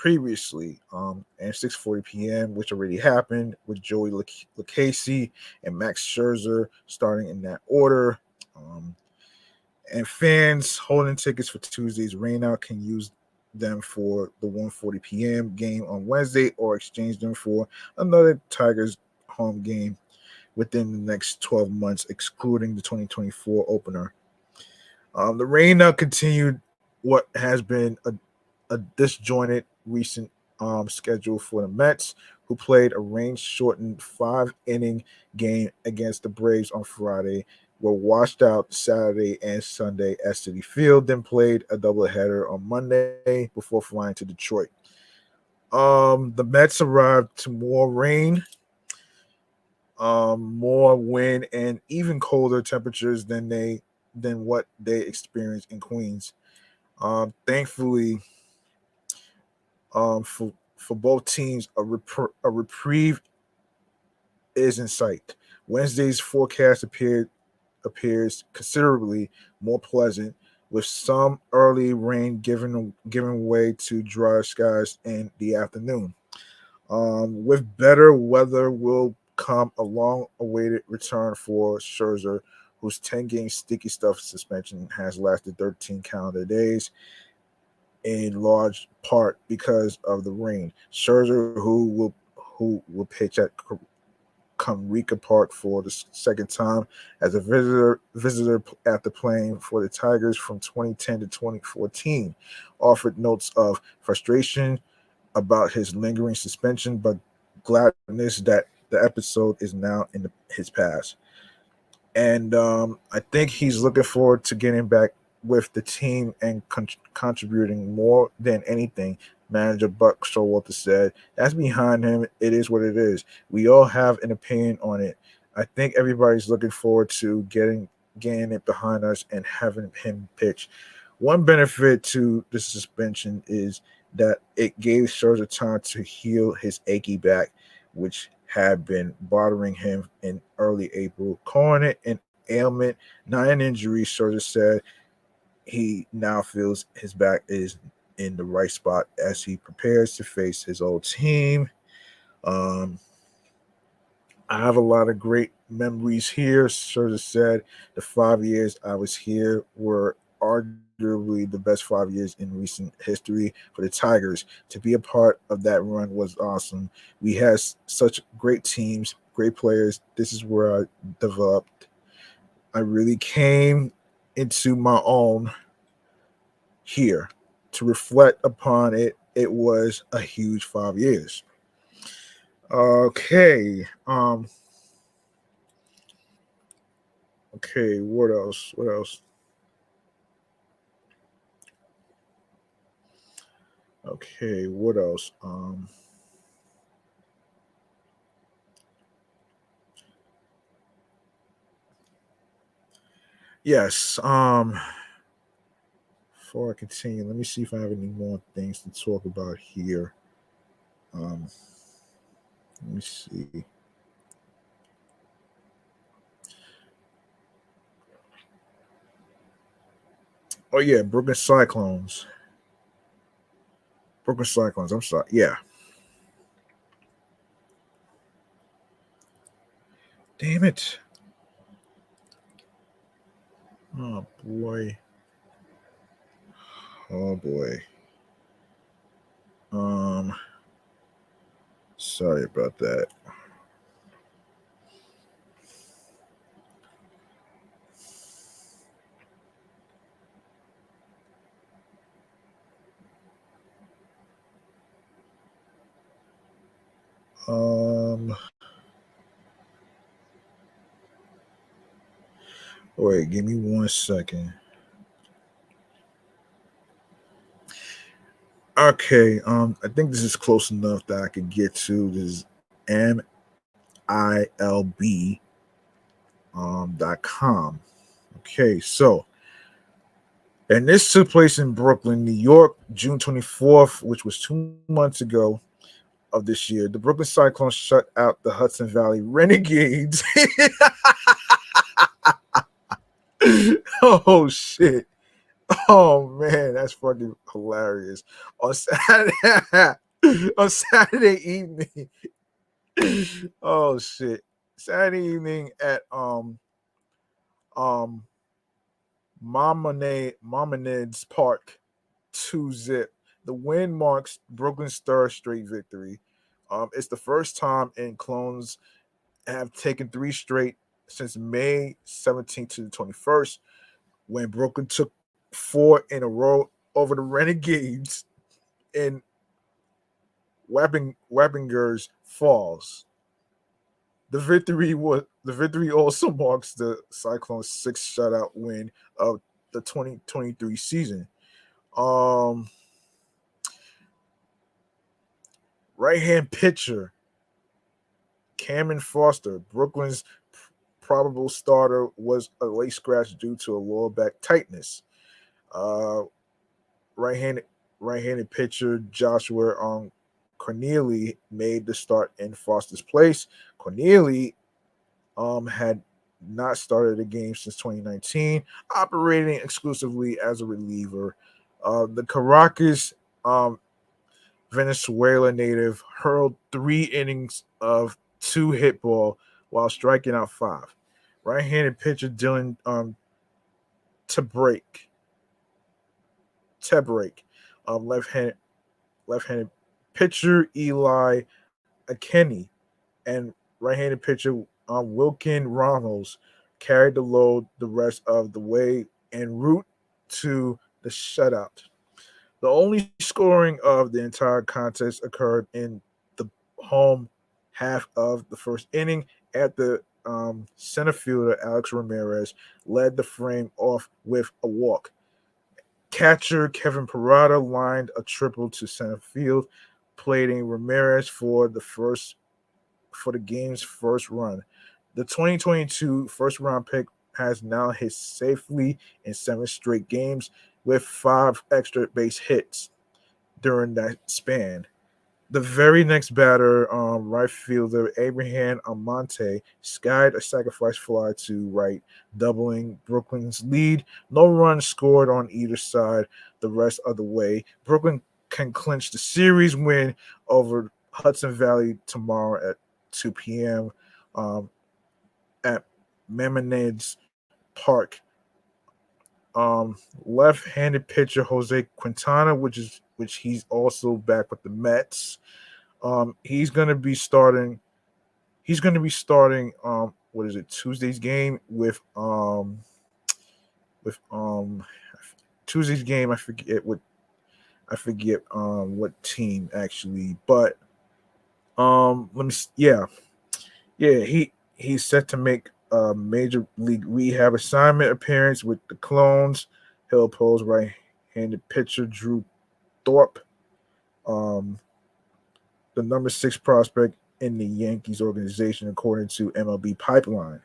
6:40 p.m., which already happened with Joey Lacasey and Max Scherzer starting in that order. And fans holding tickets for Tuesday's rainout can use them for the 1:40 p.m. game on Wednesday or exchange them for another Tigers home game within the next 12 months, excluding the 2024 opener. The rain now continued what has been a disjointed recent schedule for the Mets, who played a rain-shortened 5-inning game against the Braves on Friday, were washed out Saturday and Sunday at Citi Field, then played a doubleheader on Monday before flying to Detroit. The Mets arrived to more rain more wind and even colder temperatures than what they experience in Queens. Thankfully, for both teams, a reprieve is in sight. Wednesday's forecast appears considerably more pleasant, with some early rain giving way to drier skies in the afternoon. With better weather will come a long-awaited return for Scherzer, whose 10-game sticky stuff suspension has lasted 13 calendar days, in large part because of the rain. Scherzer, who will pitch at Comerica Park for the second time as a visitor after playing for the Tigers from 2010 to 2014, offered notes of frustration about his lingering suspension, but gladness that the episode is now in his past. And I think he's looking forward to getting back with the team and contributing more than anything. Manager Buck Showalter said, "That's behind him. It is what it is. We all have an opinion on it. I think everybody's looking forward to getting it behind us and having him pitch. One benefit to the suspension is that it gave Scherzer time to heal his achy back, which had been bothering him in early April. Calling it an ailment, not an injury," Scherzer said. He now feels his back is in the right spot as he prepares to face his old team. Um, I have a lot of great memories here. Scherzer said the 5 years I was here were arguably the best 5 years in recent history for the Tigers. To be a part of that run was awesome. We had such great teams, great players. This is where I developed. I really came into my own here. To reflect upon it, it was a huge 5 years. Okay. Okay, what else? What else? Okay, what else? Yes. Before I continue, let me see if I have any more things to talk about here. Um, let me see. Oh yeah, Brooklyn Cyclones. Brooklyn Cyclones. I'm sorry. Yeah. Damn it. Oh boy. Oh boy. Um. Sorry about that. Um. Wait. Give me 1 second. Okay. I think this is close enough that I can get to. This is MILB .com. Okay, so and this took place in Brooklyn, New York, June 24th, which was 2 months ago of this year. The Brooklyn Cyclones shut out the Hudson Valley Renegades. Oh shit. Oh man, that's fucking hilarious. On Saturday on Saturday evening. Oh shit. Saturday evening at um Mamonades Park, 2-zip. The win marks Brooklyn's third straight victory. It's the first time in Clones have taken three straight since May 17th to the 21st, when Brooklyn took four in a row over the Renegades in Wappingers Falls. The victory also marks the Cyclones' sixth shutout win of the 2023 season. Um, right hand pitcher Cameron Foster, Brooklyn's probable starter, was a late scratch due to a lower back tightness. Uh, right-handed right-handed pitcher Joshua Corneli made the start in Foster's place. Corneli had not started a game since 2019, operating exclusively as a reliever. The Caracas Venezuela native hurled 3 innings of two-hit ball while striking out 5. Right-handed pitcher Dylan Tebrake, Tebrake, left-handed pitcher Eli Akeni, and right-handed pitcher Wilkin Ramos carried the load the rest of the way en route to the shutout. The only scoring of the entire contest occurred in the home half of the first inning after center fielder Alex Ramirez led the frame off with a walk. Catcher Kevin Parada lined a triple to center field, plating Ramirez for the game's first run. The 2022 first round pick has now hit safely in 7 straight games with 5 extra base hits during that span. The very next batter, right fielder Abraham Almonte, skied a sacrifice fly to right, doubling Brooklyn's lead. No runs scored on either side the rest of the way. Brooklyn can clinch the series win over Hudson Valley tomorrow at 2 p.m. Um, at Maimonides Park. Left-handed pitcher Jose Quintana, which he's also back with the Mets. He's gonna be starting. He's gonna be starting. What is it? Tuesday's game with Tuesday's game. I forget what team actually, but let me. Yeah. He's set to make a major league rehab assignment appearance with the Clones. He'll oppose right-handed pitcher Drew Thorpe, um, the number 6 prospect in the Yankees organization, according to MLB Pipeline.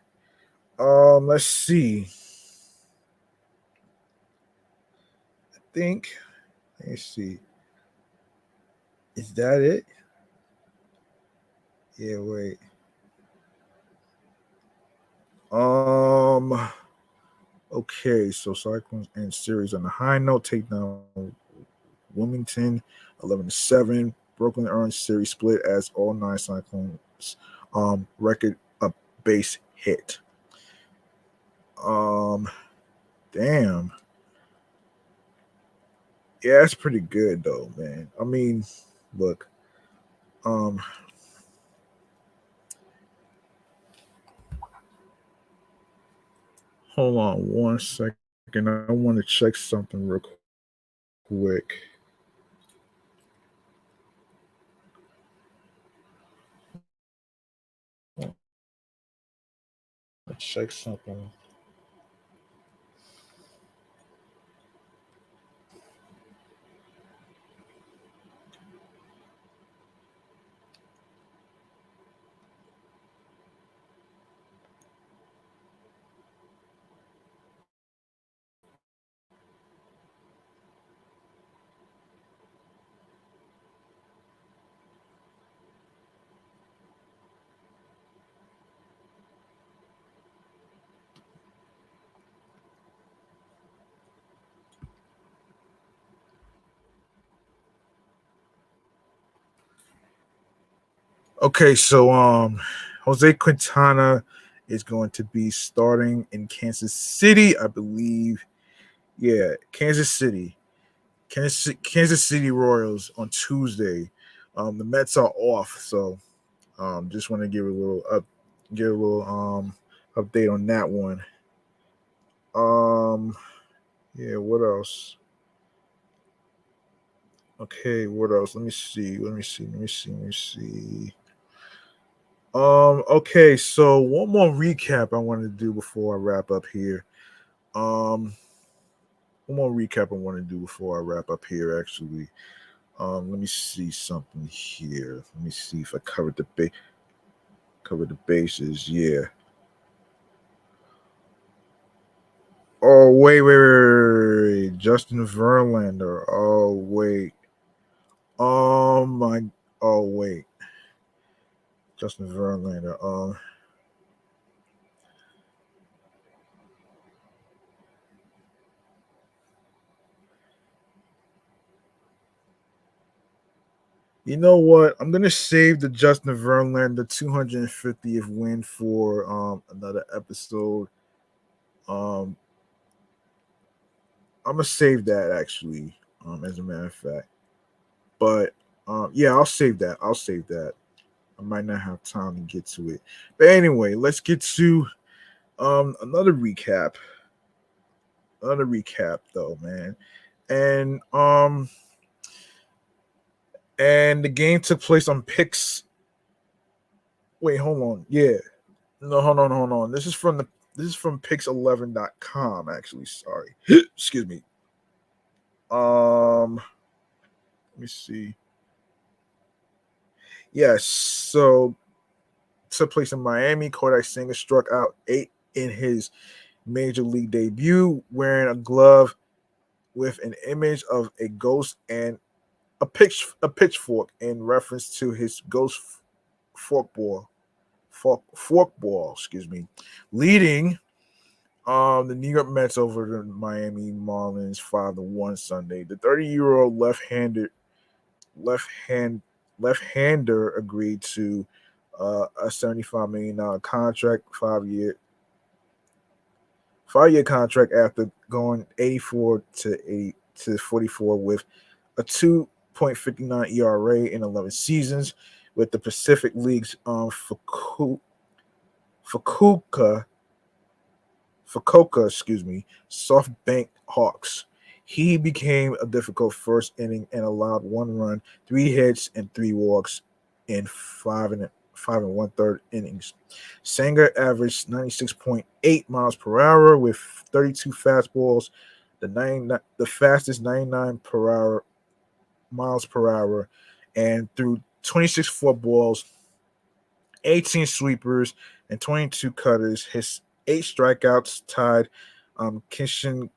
Let's see. I think. Let's see. Is that it? Yeah. Wait. Um. Okay. So Cyclones end series on a high note. Take down Wilmington 11-7. Brooklyn earned series split as all 9 Cyclones record a base hit. Damn. Yeah, that's pretty good though, man. I mean, look, um, hold on 1 second. I want to check something real quick. Let's check something. Okay, so Jose Quintana is going to be starting in Kansas City, I believe. Yeah, Kansas City Royals on Tuesday. The Mets are off, so just want to give a little update on that one. Um, yeah, what else? Okay, what else? Let me see. Okay, so one more recap I want to do before I wrap up here. Um, one more recap I want to do before I wrap up here, actually. Let me see something here. Let me see if I covered the base. Cover the bases. Yeah. Oh wait. Justin Verlander. Oh wait. Oh my. Oh wait. Justin Verlander. You know what? I'm gonna save the Justin Verlander 250th win for another episode. Um, I'm gonna save that actually. As a matter of fact, but yeah, I'll save that. I'll save that. I might not have time to get to it, but anyway, let's get to another recap. Another recap, though, man, and and the game took place on picks. Wait, hold on. Yeah, no, hold on. This is from picks11.com. Actually, sorry. Excuse me. Let me see. Yes, so took place in Miami. Kodai Senga struck out 8 in his major league debut, wearing a glove with an image of a ghost and a pitchfork in reference to his ghost forkball. Forkball, excuse me. Leading the New York Mets over the Miami Marlins 5-1 Sunday. The 30-year-old left hand left-hander agreed to a $75 million contract, 5-year contract after going 84 to 8 to 44 with a 2.59 ERA in 11 seasons with the Pacific League's Fukuoka SoftBank Hawks. He became a difficult first inning and allowed 1 run, 3 hits, and 3 walks in five and one third innings. Sanger averaged 96.8 miles per hour with 32 fastballs, the fastest 99 per hour miles per hour, and threw 26 footballs, 18 sweepers, and 22 cutters. His 8 strikeouts tied Kishin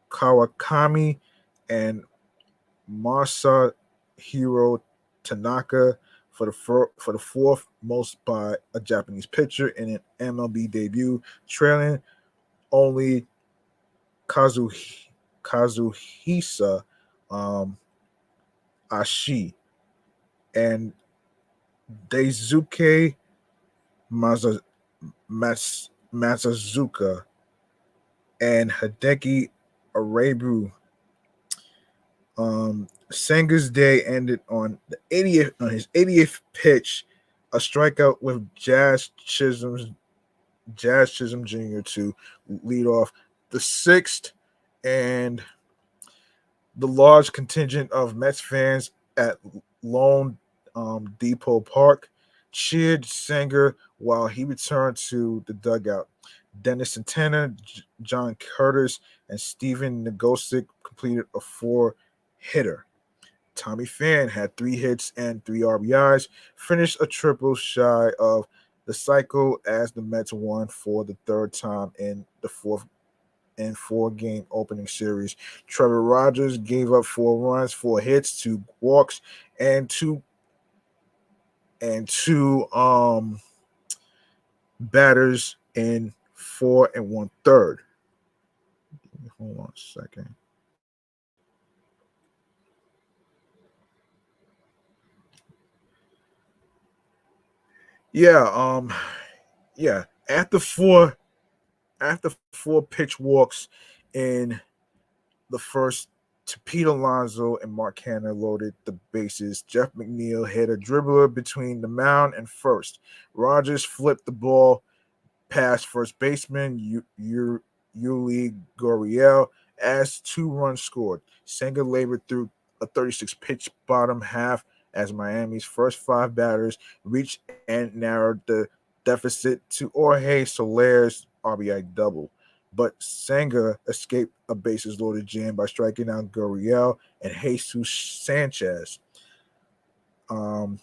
Kawakami and Masahiro Tanaka for the fourth most by a Japanese pitcher in an MLB debut, trailing only Kazuhisa um, Ashi and Daisuke Maza, Masazuka and Hideki Arabu. Sanger's day ended on his 80th pitch, a strikeout with Jazz Chisholm Jr. to lead off the sixth, and the large contingent of Mets fans at Lone Depot Park cheered Sanger while he returned to the dugout. Dennis Santana, John Curtis, and Steven Nagosic completed a 4-hitter. Tommy Pham had 3 hits and 3 RBIs, finished a triple shy of the cycle as the Mets won for the third time in the 4-game opening series. Trevor Rogers gave up 4 runs, 4 hits, 2 walks, and two batters in 4 1/3. Hold on a second. Yeah, yeah. After four pitch walks in the first, Pete Alonso and Mark Canha loaded the bases. Jeff McNeil hit a dribbler between the mound and first. Rogers flipped the ball past first baseman Yuli Gurriel as 2 runs scored. Senga labored through a 36-pitch bottom half as Miami's first 5 batters reached and narrowed the deficit to Jorge Soler's RBI double. But Senga escaped a bases-loaded jam by striking out Gurriel and Jesus Sanchez. Um,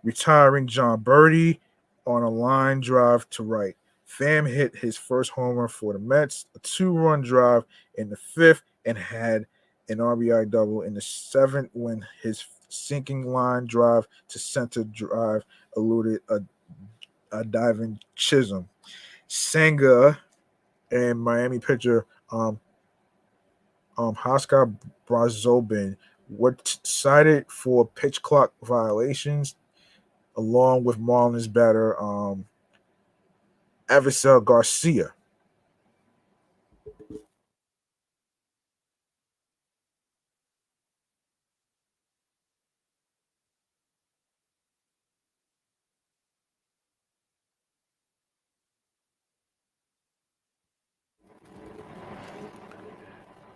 retiring John Birdie on a line drive to right. Pham hit his first homer for the Mets, a two-run drive in the fifth, and had an RBI double in the seventh when his sinking line drive to center drive eluded a diving Chisholm. Senga and Miami pitcher Haskar Brazobin were cited for pitch clock violations, along with Marlins batter Avisel Garcia.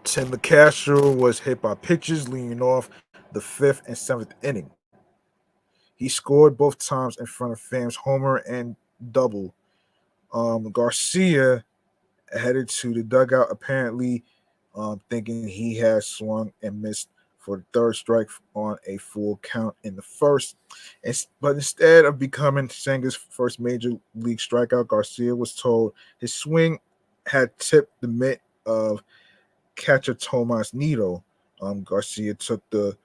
Tim Lacastro was hit by pitches leading off the fifth and seventh inning. He scored both times in front of Pham's homer and double. Garcia headed to the dugout, apparently thinking he had swung and missed for the third strike on a full count in the first. But instead of becoming Senga's first major league strikeout, Garcia was told his swing had tipped the mitt of catcher Tomas Nido. Garcia took the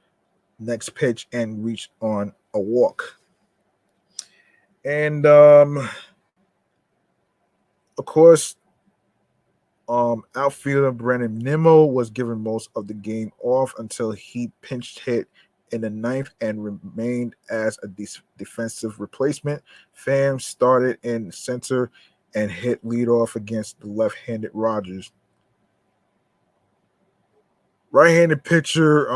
next pitch and reached on a walk. And of course, outfielder Brandon Nimmo was given most of the game off until he pinch hit in the ninth and remained as a defensive replacement. Pham started in center and hit leadoff against the left-handed Rogers. Right-handed pitcher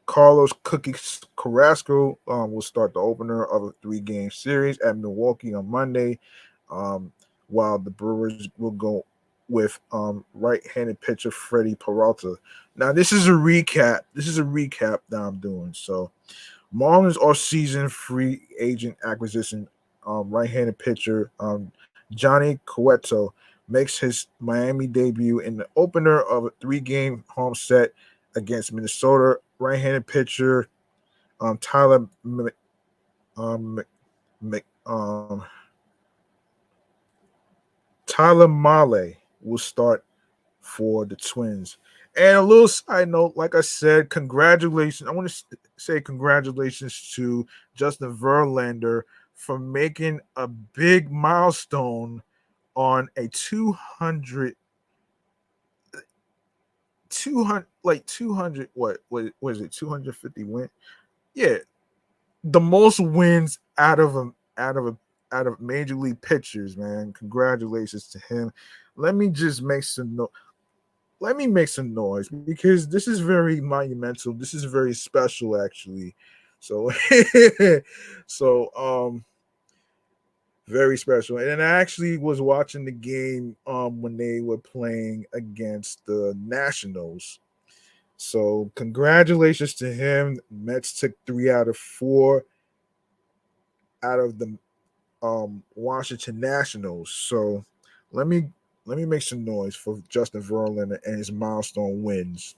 Carlos Cookie Carrasco will start the opener of a three-game series at Milwaukee on Monday, while the Brewers will go with right-handed pitcher Freddie Peralta. Now, this is a recap. This is a recap that I'm doing. So, Marlins off-season free agent acquisition, right-handed pitcher Johnny Cueto makes his Miami debut in the opener of a three-game home set against Minnesota. Right-handed pitcher Tyler um, Mc- um, Tyler Marte will start for the Twins. And a little side note, like I said, congratulations. I want to say congratulations to Justin Verlander for making a big milestone on a 200 what is it 250 win, yeah, the most wins out of major league pitchers, man. Congratulations to him. let me just make some no- Let me make some noise because this is very monumental. This is very special, actually. So, so very special. And then I actually was watching the game when they were playing against the Nationals. So congratulations to him. Mets took 3 out of 4 out of the Washington Nationals. So let me let me make some noise for Justin Verlander and his milestone wins.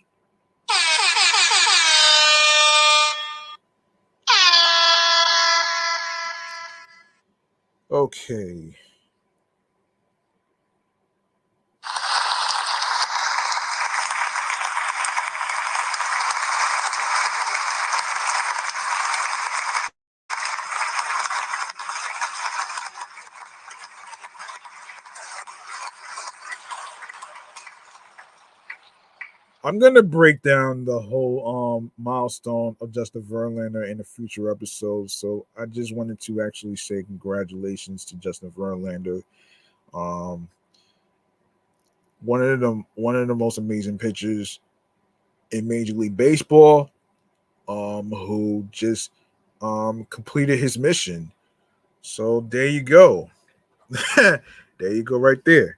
Okay. I'm gonna break down the whole milestone of Justin Verlander in a future episode. So I just wanted to actually say congratulations to Justin Verlander. Um, one of the most amazing pitchers in Major League Baseball, who just completed his mission. So there you go. There you go, right there.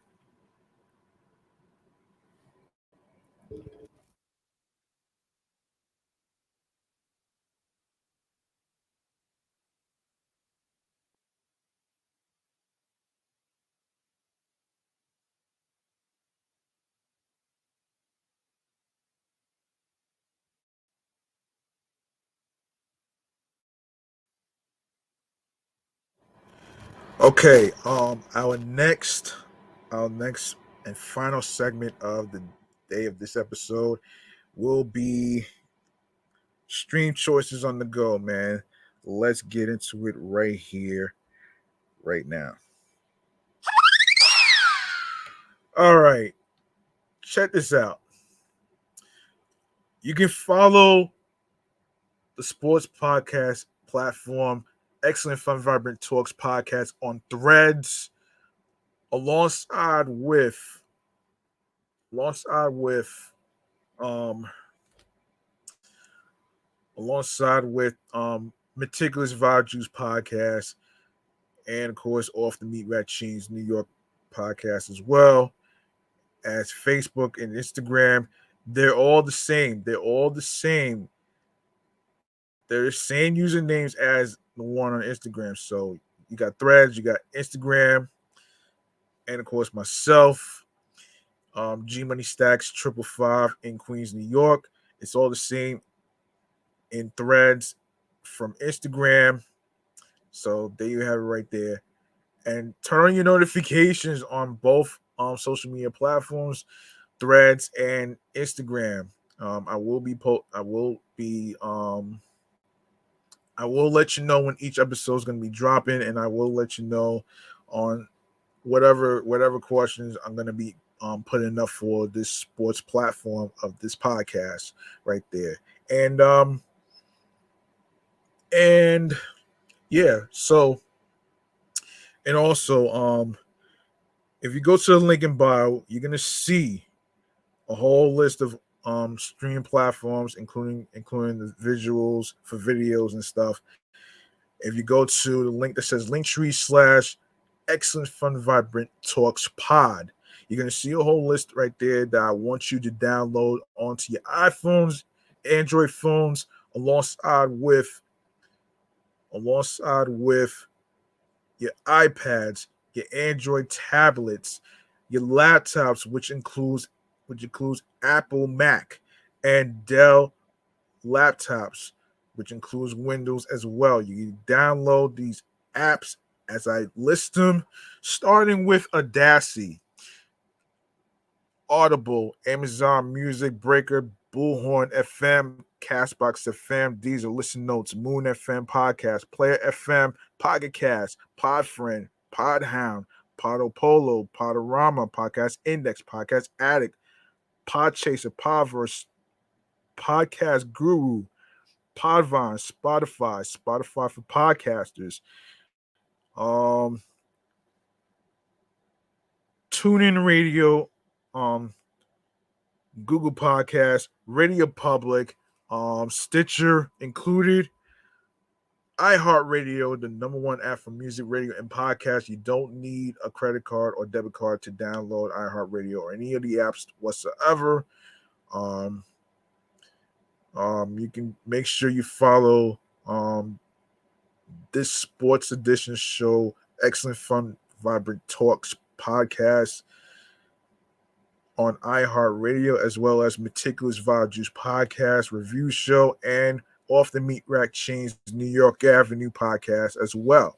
Okay, our next and final segment of the day of this episode will be stream choices on the go, man. Let's get into it right here, right now. All right, check this out. You can follow the sports podcast platform, Excellent Fun Vibrant Talks podcast on Threads, alongside with alongside with um alongside with Meticulous Vibe Juice podcast, and of course off the Meat Rat Cheese New York podcast, as well as Facebook and Instagram. They're all the same. They're all the same. They're the same usernames as the one on Instagram. So you got Threads, you got Instagram, and of course myself, G Money Stacks 555 in Queens, New York. It's all the same in Threads from Instagram. So there you have it right there. And turn on your notifications on both social media platforms, Threads and Instagram. I will let you know when each episode is going to be dropping, and I will let you know on whatever questions I'm going to be putting up for this sports platform of this podcast right there. And yeah, so and also if you go to the link in bio, you're gonna see a whole list of stream platforms, including the visuals for videos and stuff. If you go to the link that says Linktree / Excellent Fun Vibrant Talks Pod, you're gonna see a whole list right there that I want you to download onto your iPhones, Android phones, alongside with your iPads, your Android tablets, your laptops, which includes Apple Mac and Dell laptops, which includes Windows as well. You can download these apps as I list them, starting with Audacity, Audible, Amazon Music, Breaker, Bullhorn FM, Castbox FM, Deezer, Listen Notes, Moon FM Podcast, Player FM, Pocket Cast, Podfriend, Podhound, Podopolo, Podorama, Podcast Index, Podcast Addict, Podchaser, Podverse, Podcast Guru, Podvine, Spotify for podcasters, um, TuneIn Radio, um, Google Podcasts, Radio Public, Stitcher included, iHeartRadio, the number one app for music, radio, and podcast. You don't need a credit card or debit card to download iHeartRadio or any of the apps whatsoever. Um, you can make sure you follow this sports edition show, Excellent Fun Vibrant Talks podcast on iHeartRadio, as well as Meticulous Vibe Juice podcast, review show, and Off the Meat Rack Chains New York Avenue podcast as well.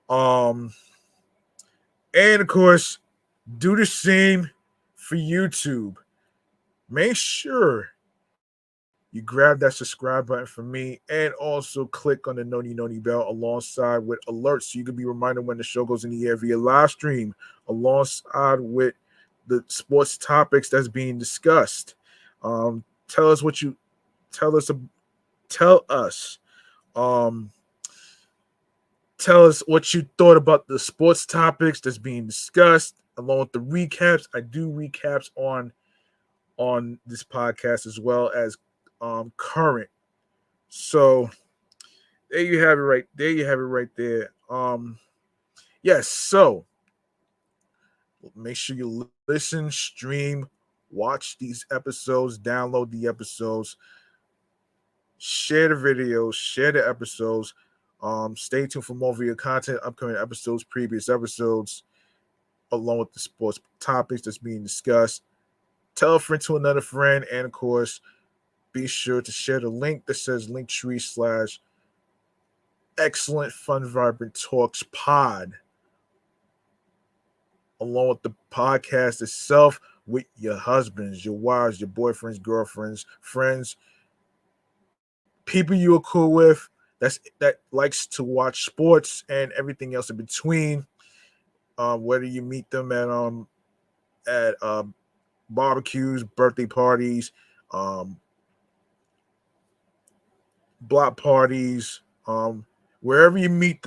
And of course, do the same for YouTube. Make sure you grab that subscribe button for me, and also click on the noti bell alongside with alerts so you can be reminded when the show goes in the air via live stream, alongside with the sports topics that's being discussed. Tell us what you tell us. Tell us. Um, tell us what you thought about the sports topics that's being discussed, along with the recaps. I do recaps on this podcast as well as current. So there you have it right there. You have it right there. Yes. So make sure you listen, stream, watch these episodes, download the episodes, share the videos, share the episodes. Stay tuned for more video content, upcoming episodes, previous episodes, along with the sports topics that's being discussed. Tell a friend to another friend, and of course, be sure to share the link that says Linktree Excellent Fun Vibrant Talks pod, along with the podcast itself, with your husbands, your wives, your boyfriends, girlfriends, friends, people you are cool with, that likes to watch sports and everything else in between. Whether you meet them at barbecues, birthday parties, um, block parties, wherever you meet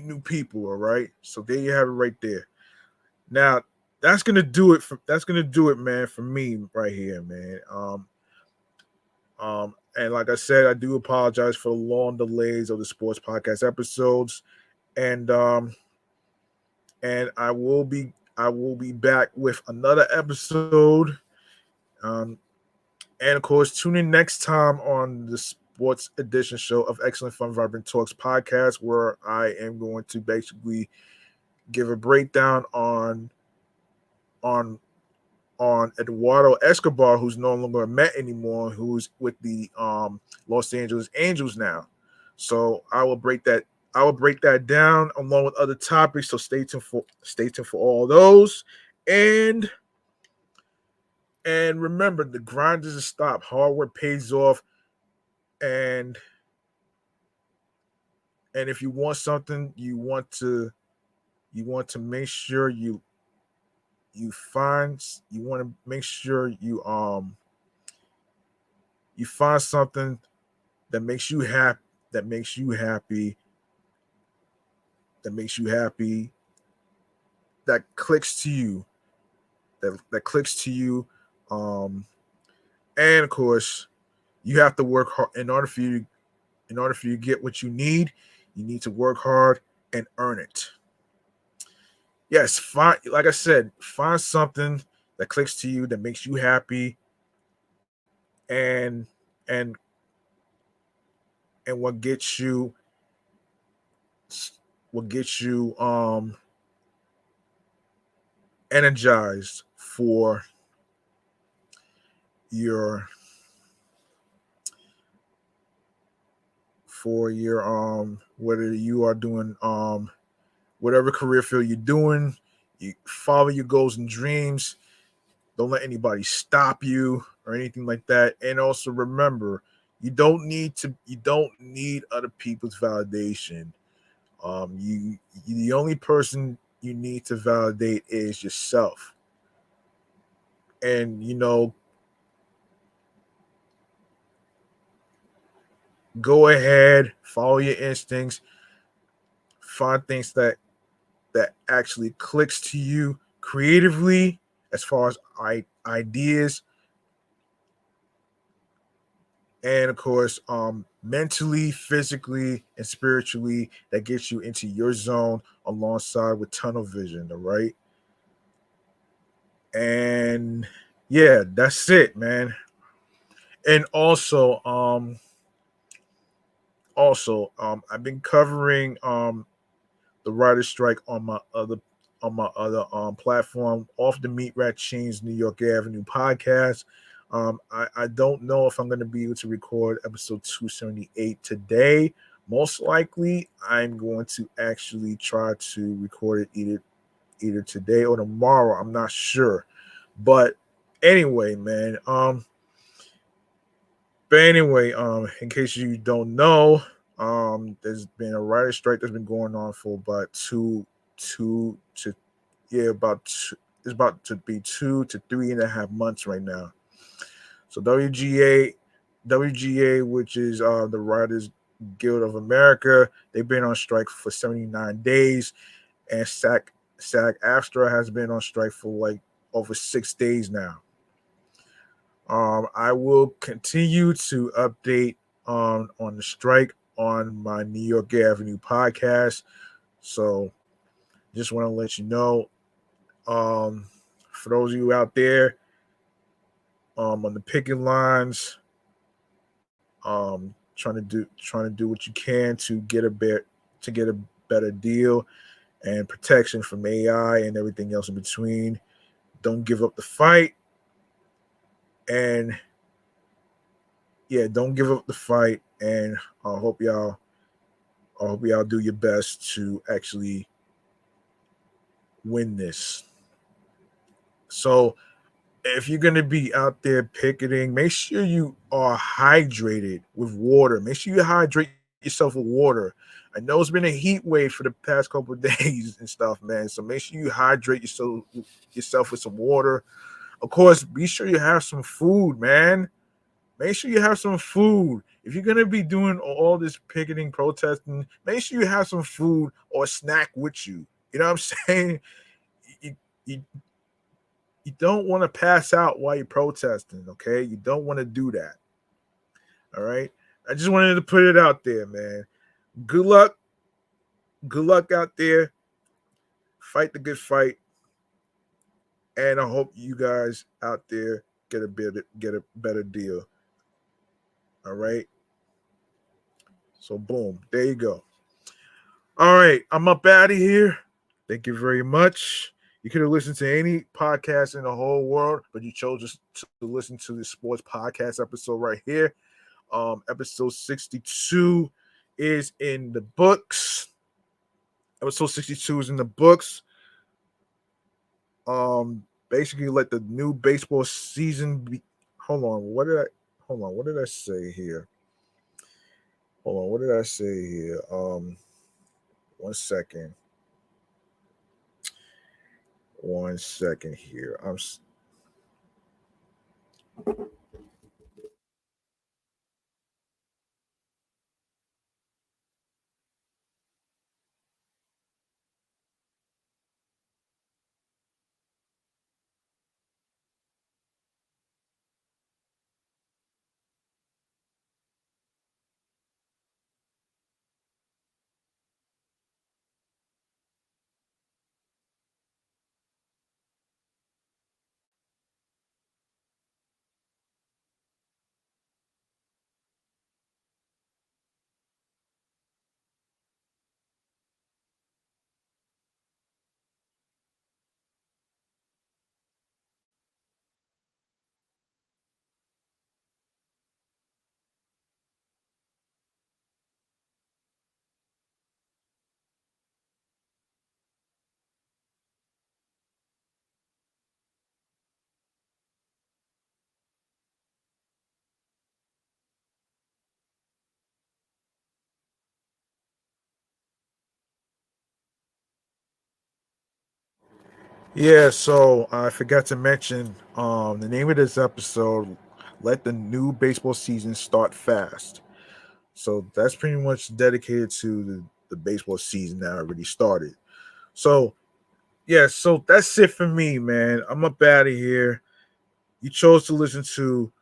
new people. All right, so there you have it right there. Now that's gonna do it, man, for me right here, man. And like I said, I do apologize for the long delays of the sports podcast episodes, and I will be back with another episode. Um, and of course, tune in next time on the Sports Edition show of Excellent Fun Vibrant Talks podcast, where I am going to basically give a breakdown on on Eduardo Escobar, who's no longer a Met anymore, who's with the Los Angeles Angels now. So I will break that down along with other topics. So stay tuned for all those. And remember, the grind doesn't stop. Hard work pays off. And if you want something, you want to make sure you want to make sure you find something that makes you happy, that makes you happy, that makes you happy, that clicks to you, that clicks to you. Um, and of course, you have to work hard in order for you to get what you need. You need to work hard and earn it. Yes, find like I said, find something that clicks to you, that makes you happy, and and and what gets you energized your for your whether you are doing whatever career field you're doing. You follow your goals and dreams. Don't let anybody stop you or anything like that. And also remember, you don't need other people's validation. You the only person you need to validate is yourself. And go ahead, follow your instincts, find things that actually clicks to you creatively, as far as ideas, and of course mentally, physically, and spiritually, that gets you into your zone, alongside with tunnel vision. All right. And yeah, that's it, man. And also I've been covering the writer's strike on my other platform, off the Meat Rat Chains New York Avenue podcast. I don't know if I'm going to be able to record episode 278 today. Most likely, I'm going to actually try to record it either today or tomorrow. I'm not sure, but anyway, man. In case you don't know, there's been a writer's strike that's been going on for about two to about it's about to be 2 to 3.5 months right now. So WGA, which is the Writers Guild of America, they've been on strike for 79 days, and SAG AFTRA has been on strike for like over 6 days now. I will continue to update on the strike on my New York Avenue podcast. So just want to let you know, for those of you out there on the picket lines, trying to do what you can to get a better deal and protection from AI and everything else in between. Don't give up the fight, and don't give up the fight. And I hope y'all I hope y'all do your best to actually win this. So if you're going to be out there picketing, make sure you are hydrated with water. Make sure you hydrate yourself with water. I know it's been a heat wave for the past couple of days and stuff, man. So make sure you hydrate yourself with some water. Of course, be sure you have some food, man. Make sure you have some food. If you're gonna be doing all this picketing, protesting, make sure you have some food or snack with you. You know what I'm saying? You, you, you don't want to pass out while you're protesting, okay? You don't want to do that. All right. I just wanted to put it out there, man. Good luck. Good luck out there. Fight the good fight. And I hope you guys out there get a better deal. All right. So boom, there you go. All right, I'm up out of here. Thank you very much. You could have listened to any podcast in the whole world, but you chose to listen to the sports podcast episode right here. Episode 62 is in the books. Episode 62 is in the books. Basically, let the new baseball season be. Hold on, what did I say here? Hold on, what did I say here? 1 second. 1 second here. Yeah, so I forgot to mention the name of this episode, Let the New Baseball Season Start Fast. So that's pretty much dedicated to the baseball season that already started. So, yeah, so that's it for me, man. I'm up out of here. You chose to listen to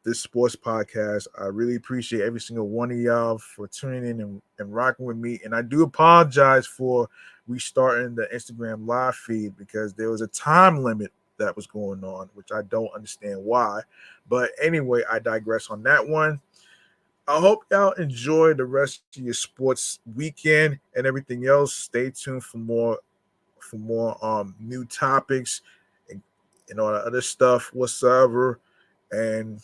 this sports podcast. I really appreciate every single one of y'all for tuning in and rocking with me. And I do apologize for restarting the Instagram live feed because there was a time limit that was going on, which I don't understand why. But anyway, I digress on that one. I hope y'all enjoy the rest of your sports weekend and everything else. Stay tuned for more new topics and all the other stuff whatsoever. And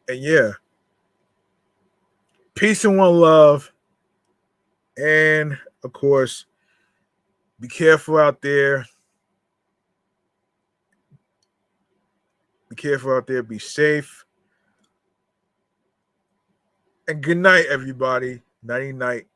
and yeah, peace and one love. And of course, be careful out there. Be careful out there. Be safe. And good night, everybody. Nighty night.